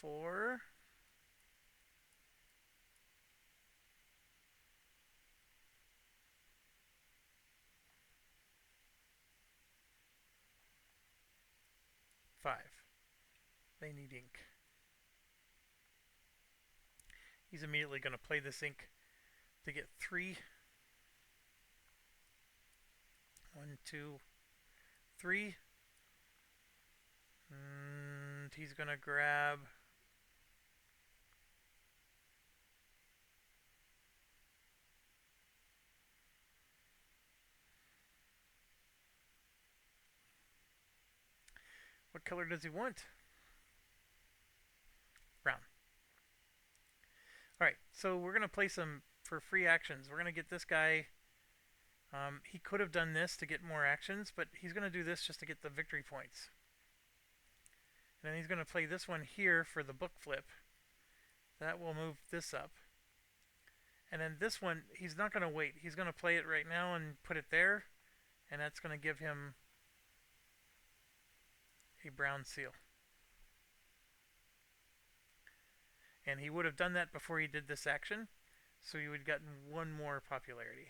4. 5. They need ink. He's immediately going to play this ink to get 3. 1, 2, 3. And he's going to grab... What color does he want? Brown. Alright, so we're going to play some for free actions. We're going to get this guy... he could have done this to get more actions, but he's going to do this just to get the victory points. And then he's going to play this one here for the book flip. That will move this up. And then this one, he's not going to wait. He's going to play it right now and put it there. And that's going to give him a brown seal. And he would have done that before he did this action. So he would have gotten one more popularity.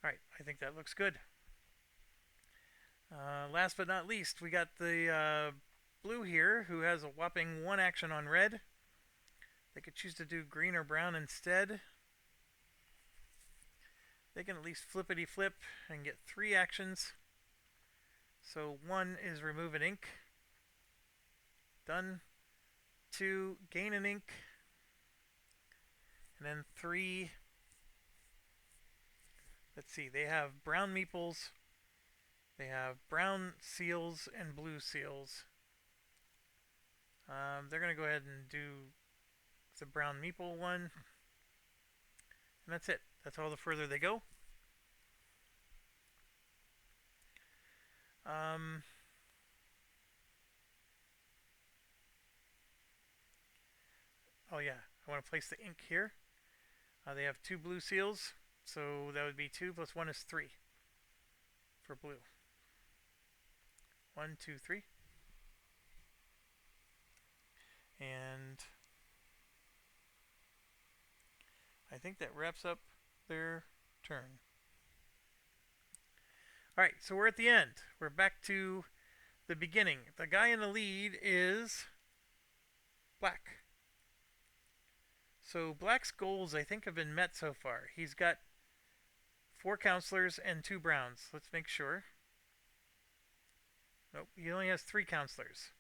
Alright, I think that looks good. Last but not least, we got the blue here, who has a whopping 1 action on red. They could choose to do green or brown instead. They can at least flippity flip and get 3 actions. So 1 is remove an ink. Done. 2, gain an ink. And then 3, let's see, they have brown meeples. They have brown seals and blue seals. They're going to go ahead and do the brown meeple one. And that's it. That's all the further they go. Oh yeah, I want to place the ink here. They have 2 blue seals, so that would be 2 plus 1 is 3 for blue. 1, 2, 3. And I think that wraps up their turn. Alright, so we're at the end. We're back to the beginning. The guy in the lead is Black. So Black's goals, I think, have been met so far. He's got 4 counselors and 2 browns. Let's make sure. Nope, he only has 3 counselors.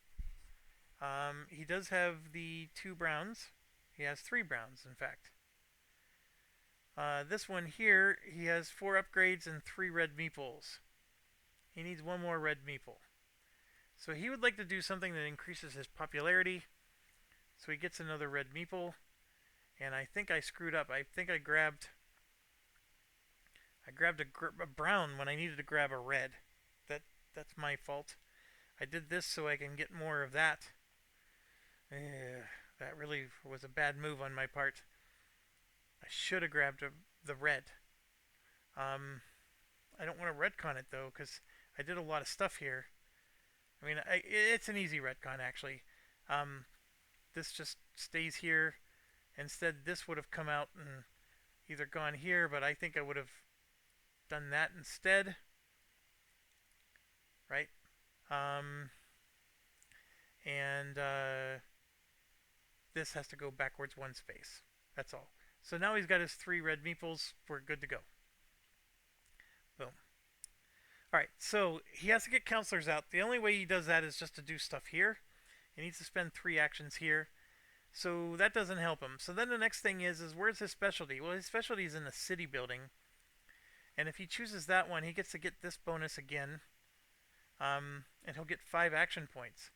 He does have the 2 browns. He has 3 browns, in fact. This one here, he has 4 upgrades and 3 red meeples. He needs 1 more red meeple. So he would like to do something that increases his popularity. So he gets another red meeple. And I think I screwed up. I think I grabbed a brown when I needed to grab a red. That's my fault. I did this so I can get more of that. That really was a bad move on my part. I should have grabbed the red. I don't want to retcon it though, because I did a lot of stuff here. I mean, it's an easy retcon actually. This just stays here. Instead, this would have come out and either gone here, but I think I would have done that instead. Right? This has to go backwards 1 space. That's all. So now he's got his 3 red meeples. We're good to go. Boom. Alright, so he has to get counselors out. The only way he does that is just to do stuff here. He needs to spend 3 actions here. So that doesn't help him. So then the next thing is where's his specialty? Well, his specialty is in the city building. And if he chooses that one, he gets to get this bonus again. And he'll get 5 action points.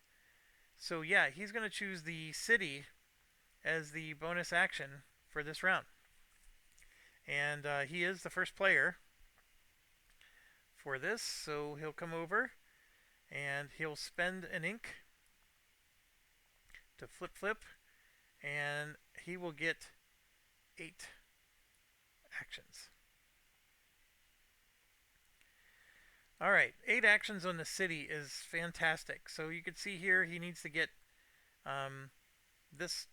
So yeah, he's going to choose the city as the bonus action for this round. And he is the first player for this. So he'll come over and he'll spend an ink to flip. And he will get 8 actions. Alright, 8 actions on the city is fantastic. So you can see here he needs to get this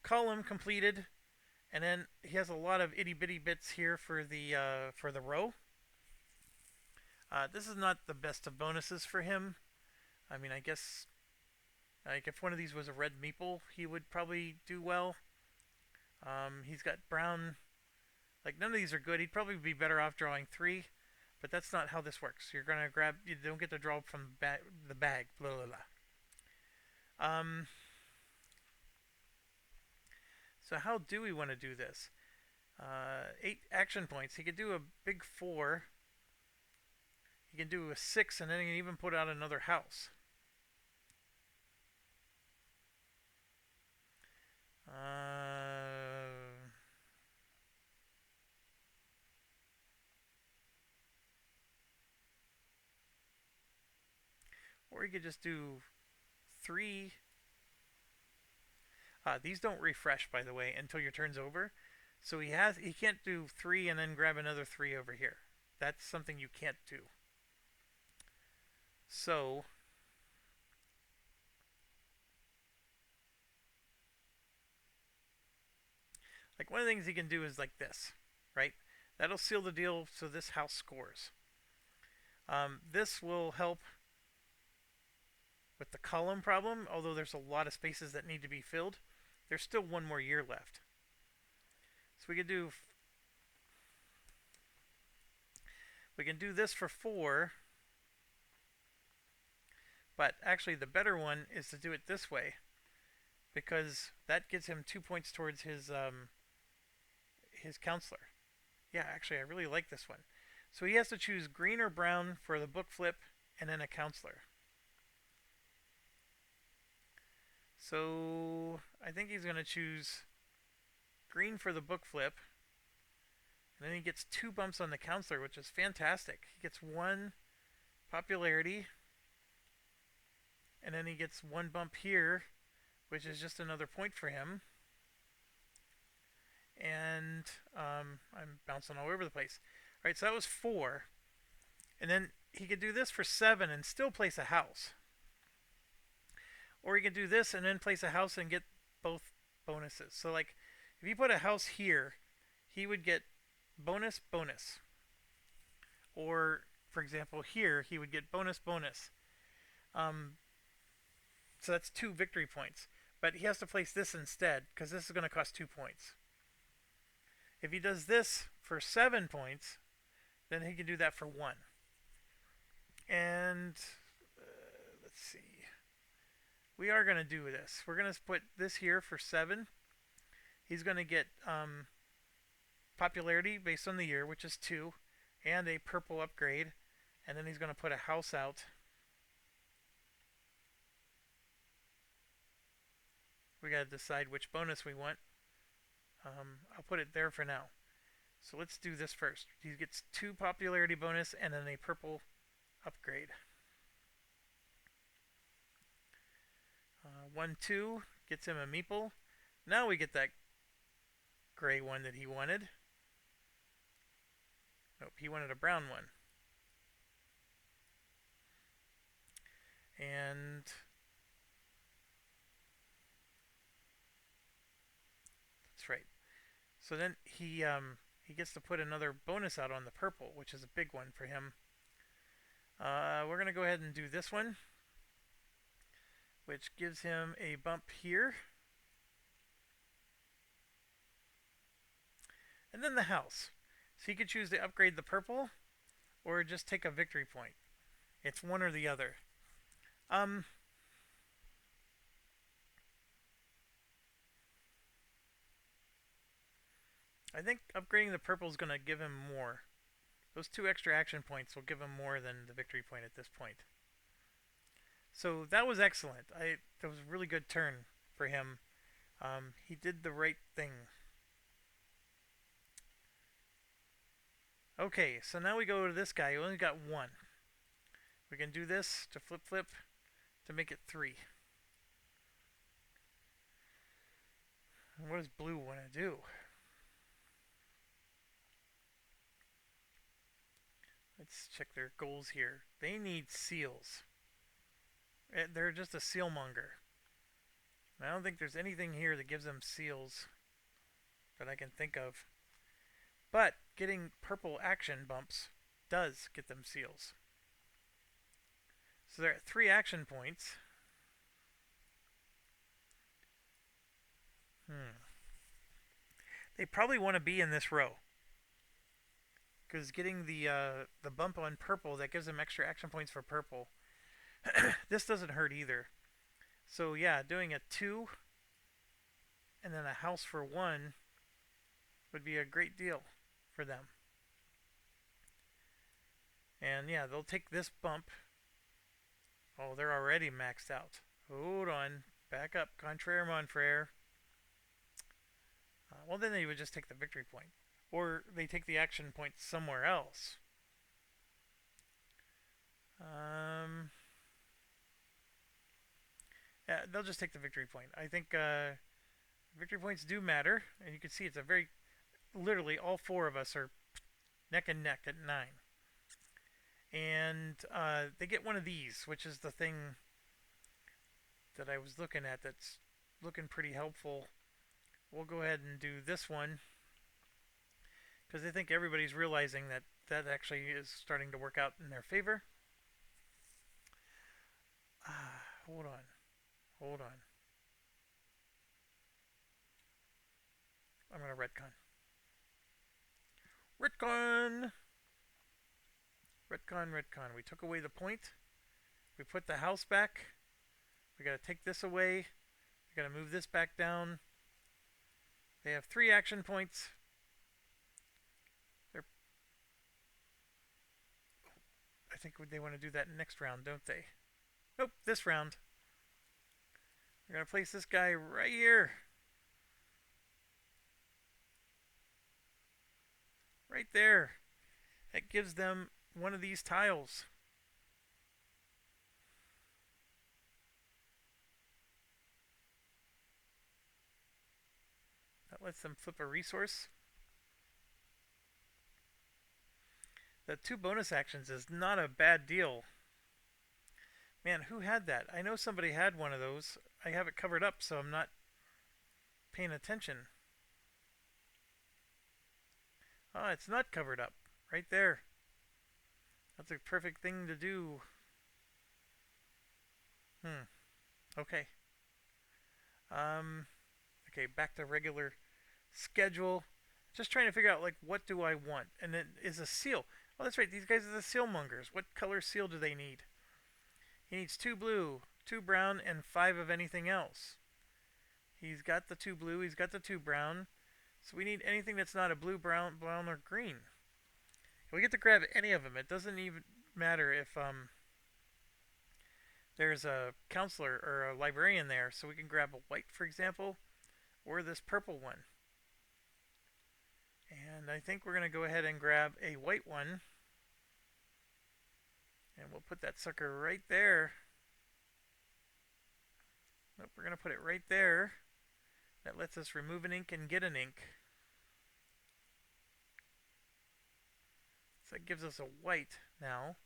column completed. And then he has a lot of itty bitty bits here for the row. This is not the best of bonuses for him. I mean, I guess like if one of these was a red meeple, he would probably do well. He's got brown. Like, none of these are good. He'd probably be better off drawing 3, but that's not how this works. You're going to grab, you don't get to draw from the bag. Blah, blah, blah. So how do we want to do this? 8 action points. He could do a big 4. He can do a 6, and then he can even put out another house. Or he could just do 3. These don't refresh, by the way, until your turn's over. So he can't do 3 and then grab another 3 over here. That's something you can't do. So like, one of the things he can do is like this, right? That'll seal the deal so this house scores. This will help with the column problem, although there's a lot of spaces that need to be filled. There's still 1 more year left. So we can do this for 4, but actually the better one is to do it this way, because that gets him 2 points towards his counselor. Yeah, actually I really like this one. So he has to choose green or brown for the book flip and then a counselor. So I think he's going to choose green for the book flip. And then he gets 2 bumps on the counselor, which is fantastic. He gets 1 popularity. And then he gets 1 bump here, which is just another point for him. And I'm bouncing all over the place. Alright, so that was 4. And then he could do this for 7 and still place a house. Or he can do this and then place a house and get both bonuses. So like, if you put a house here, he would get bonus, bonus. Or, for example, here, he would get bonus, bonus. So that's 2 victory points. But he has to place this instead, because this is going to cost 2 points. If he does this for 7 points, then he can do that for 1. And let's see. We are going to do this. We're going to put this here for 7. He's going to get popularity based on the year, which is 2, and a purple upgrade. And then he's going to put a house out. We got to decide which bonus we want. I'll put it there for now. So let's do this first. He gets 2 popularity bonus and then a purple upgrade. 1, 2 gets him a meeple. Now we get that gray one that he wanted. Nope, he wanted a brown one. And that's right. So then he gets to put another bonus out on the purple, which is a big one for him. We're going to go ahead and do this one, which gives him a bump here. And then the house. So he could choose to upgrade the purple or just take a victory point. It's one or the other. I think upgrading the purple is going to give him more. Those 2 extra action points will give him more than the victory point at this point. So that was excellent. That was a really good turn for him. He did the right thing. Okay, so now we go to this guy. He only got 1. We can do this to flip flip to make it 3. What does blue want to do? Let's check their goals here. They need seals. They're just a seal monger. I don't think there's anything here that gives them seals that I can think of. But getting purple action bumps does get them seals. So they're at 3 action points. They probably want to be in this row because getting the bump on purple that gives them extra action points for purple. This doesn't hurt either. So yeah, doing a 2 and then a house for 1 would be a great deal for them. And yeah, they'll take this bump. Oh, they're already maxed out. Hold on. Back up. Contraire mon frere. Well, then they would just take the victory point. Or they take the action point somewhere else. Yeah, they'll just take the victory point. I think victory points do matter. And you can see it's a very... Literally, all 4 of us are neck and neck at 9. And they get one of these, which is the thing that I was looking at that's looking pretty helpful. We'll go ahead and do this one because I think everybody's realizing that that actually is starting to work out in their favor. Hold on. Hold on. I'm going to retcon. Retcon! Retcon, retcon. We took away the point. We put the house back. We got to take this away. We got to move this back down. They have 3 action points. I think they want to do that next round, don't they? Nope, this round. We're going to place this guy right here. Right there. That gives them one of these tiles. That lets them flip a resource. The 2 bonus actions is not a bad deal. Man, who had that? I know somebody had one of those. I have it covered up, so I'm not paying attention. Oh, it's not covered up. Right there. That's a perfect thing to do. Okay. Okay, back to regular schedule. Just trying to figure out, like, what do I want? And then is a seal. Oh, that's right. These guys are the seal mongers. What color seal do they need? He needs 2 blue, 2 brown, and 5 of anything else. He's got the 2 blue. He's got the 2 brown. So we need anything that's not a blue, brown, or green. We get to grab any of them. It doesn't even matter if there's a counselor or a librarian there. So we can grab a white, for example, or this purple one. And I think we're going to go ahead and grab a white one. And we'll put that sucker right there. Nope, we're going to put it right there. That lets us remove an ink and get an ink. So that gives us a white now.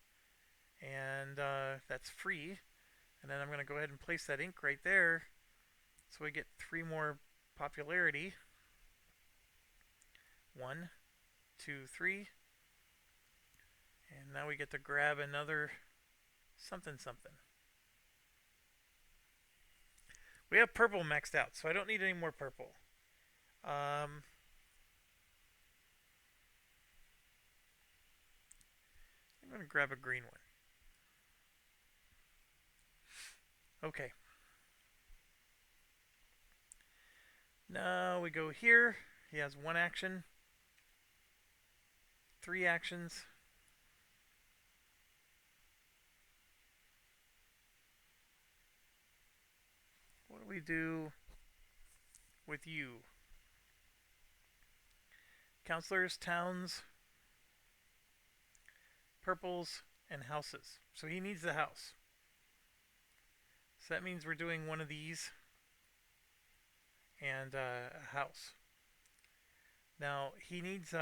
And that's free. And then I'm going to go ahead and place that ink right there. So we get 3 more popularity. 1, 2, 3. And now we get to grab another something something. We have purple maxed out, so I don't need any more purple. I'm going to grab a green one. Okay. Now we go here. He has 1 action. 3 actions. What do we do with you? Counselors, towns, purples, and houses. So he needs the house. So that means we're doing one of these and a house. Now he needs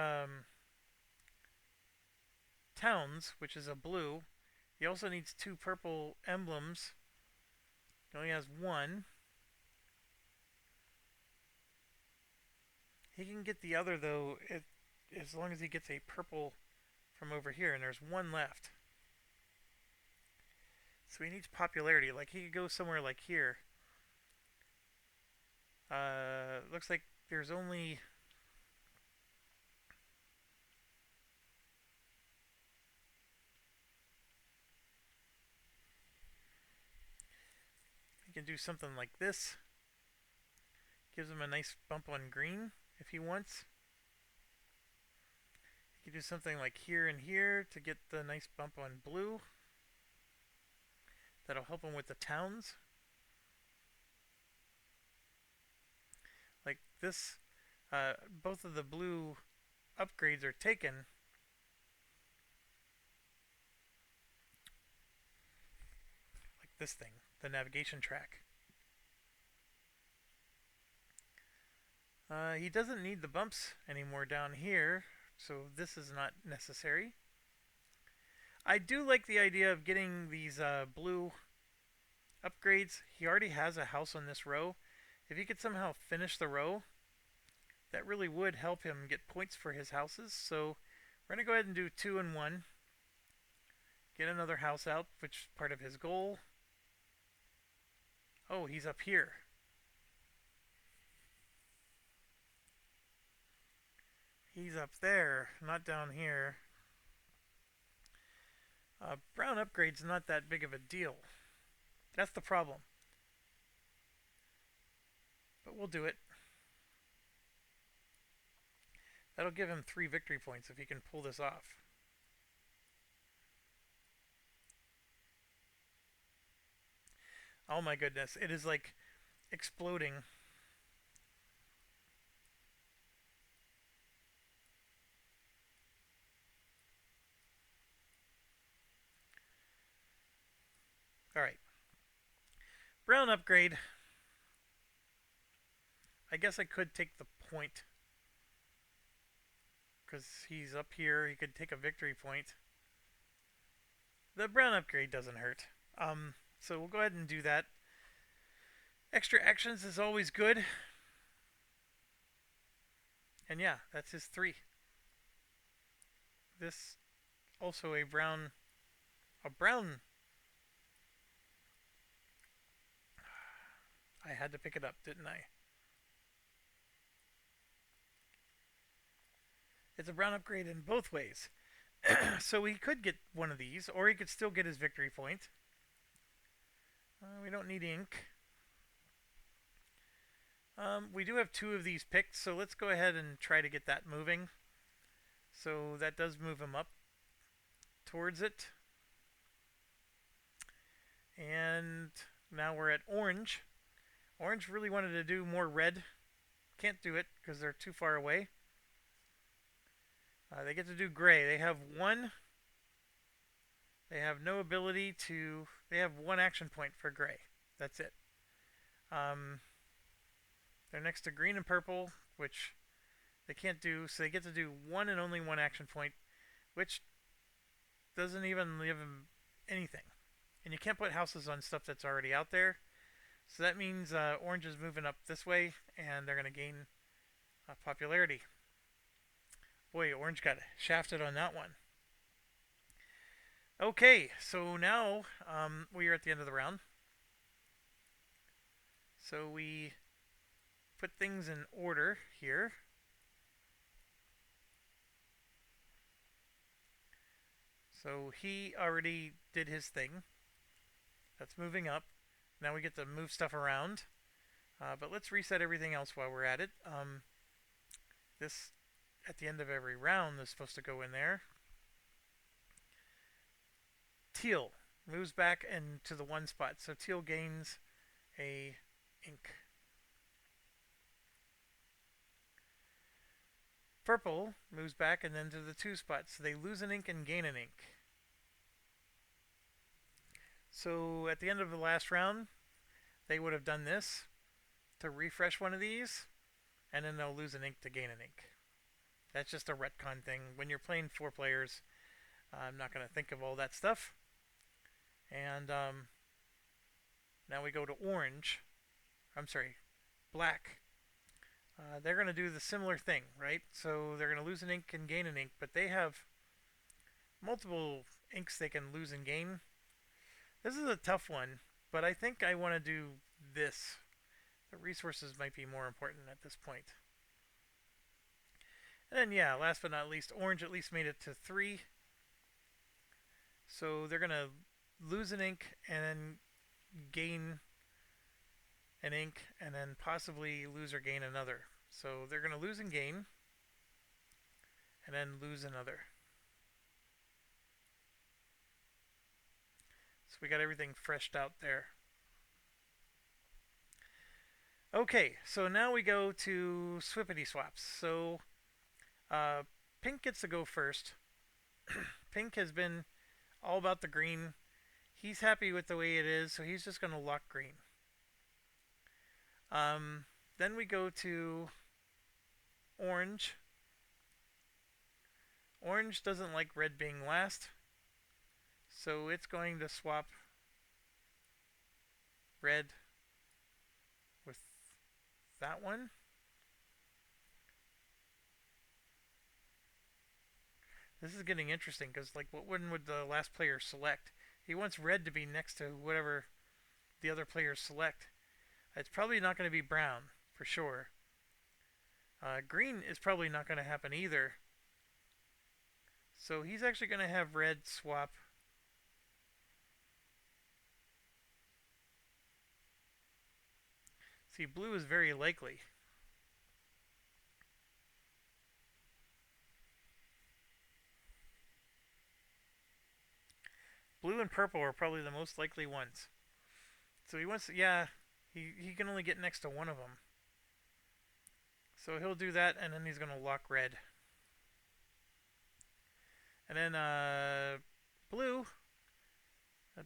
towns, which is a blue. He also needs 2 purple emblems. He only has 1. He can get the other though, as long as he gets a purple from over here, and there's 1 left. So he needs popularity. Like he could go somewhere like here. Looks like there's only can do something like this. Gives him a nice bump on green if he wants. He can do something like here and here to get the nice bump on blue. That'll help him with the towns. Like this, both of the blue upgrades are taken. Like this thing, the navigation track. He doesn't need the bumps anymore down here, so this is not necessary. I do like the idea of getting these blue upgrades. He already has a house on this row. If he could somehow finish the row, that really would help him get points for his houses. So we're going to go ahead and do 2 and 1. Get another house out, which is part of his goal. Oh, he's up here. He's up there, not down here. Brown upgrade's not that big of a deal. That's the problem. But we'll do it. That'll give him 3 victory points if he can pull this off. Oh my goodness, it is like exploding. Alright. Brown upgrade. I guess I could take the point. Because he's up here, he could take a victory point. The brown upgrade doesn't hurt. So we'll go ahead and do that. Extra actions is always good. And yeah, that's his 3. This also a brown. I had to pick it up, didn't I? It's a brown upgrade in both ways. So he could get one of these, or he could still get his victory point. We don't need ink. We do have 2 of these picked, so let's go ahead and try to get that moving. So that does move him up towards it. And now we're at orange. Orange really wanted to do more red. Can't do it because they're too far away. They get to do gray. They have 1. They have no ability to. They have 1 action point for gray. That's it. They're next to green and purple, which they can't do. So they get to do 1 and only 1 action point, which doesn't even leave them anything. And you can't put houses on stuff that's already out there. So that means orange is moving up this way, and they're going to gain popularity. Boy, orange got shafted on that one. Okay, so now we are at the end of the round. So we put things in order here. So he already did his thing. That's moving up. Now we get to move stuff around. But let's reset everything else while we're at it. This, at the end of every round, is supposed to go in there. Teal moves back into the 1 spot. So teal gains a ink. Purple moves back and then to the 2 spot. So they lose an ink and gain an ink. So at the end of the last round, they would have done this to refresh one of these, and then they'll lose an ink to gain an ink. That's just a retcon thing. When you're playing 4 players, I'm not going to think of all that stuff. And now we go to orange. I'm sorry, black. They're going to do the similar thing, right? So they're going to lose an ink and gain an ink, but they have multiple inks they can lose and gain. This is a tough one, but I think I want to do this. The resources might be more important at this point. And then, yeah, last but not least, orange at least made it to 3. So they're going to lose an ink and then gain an ink, and then possibly lose or gain another. So they're going to lose and gain, and then lose another. So we got everything freshed out there. Okay, so now we go to Swippity Swaps. So uh, Pink gets to go first. Pink has been all about the green. He's happy with the way it is, so he's just going to lock green. Then we go to orange. Orange doesn't like red being last, so it's going to swap red with that one. This is getting interesting because, like, what one would the last player select? He wants red to be next to whatever the other players select. It's probably not going to be brown, for sure. Green is probably not going to happen either. So he's actually going to have red swap. See, blue is very likely. Blue and purple are probably the most likely ones. So he wants to, yeah, he can only get next to one of them. So he'll do that, and then he's going to lock red. And then blue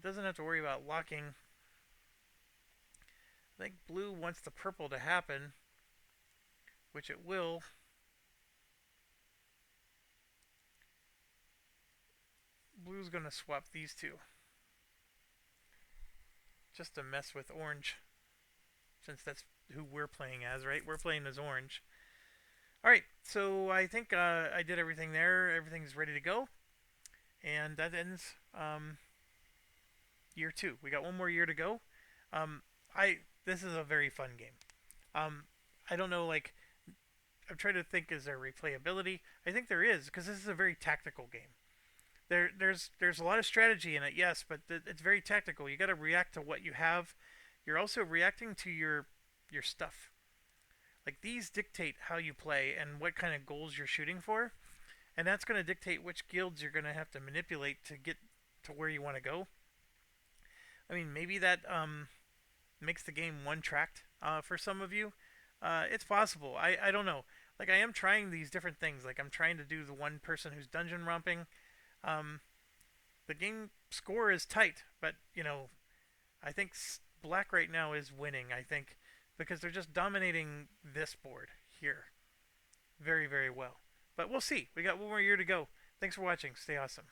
doesn't have to worry about locking. I think blue wants the purple to happen, which it will. Blue's going to swap these two. Just to mess with orange, since that's who we're playing as, right? We're playing as orange. Alright, so I think I did everything there. Everything's ready to go. And that ends year 2. We got one more year to go. This is a very fun game. I don't know, like, I'm trying to think, is there replayability? I think there is, because this is a very tactical game. There's a lot of strategy in it, yes, but it's very tactical. You got to react to what you have. You're also reacting to your stuff. Like, these dictate how you play and what kind of goals you're shooting for, and that's going to dictate which guilds you're going to have to manipulate to get to where you want to go. I mean, maybe that makes the game one-tracked for some of you. It's possible. I don't know. Like, I am trying these different things. Like, I'm trying to do the one person who's dungeon romping. The game score is tight, but, you know, I think black right now is winning, I think, because they're just dominating this board here very, very well. But we'll see. We got one more year to go. Thanks for watching. Stay awesome.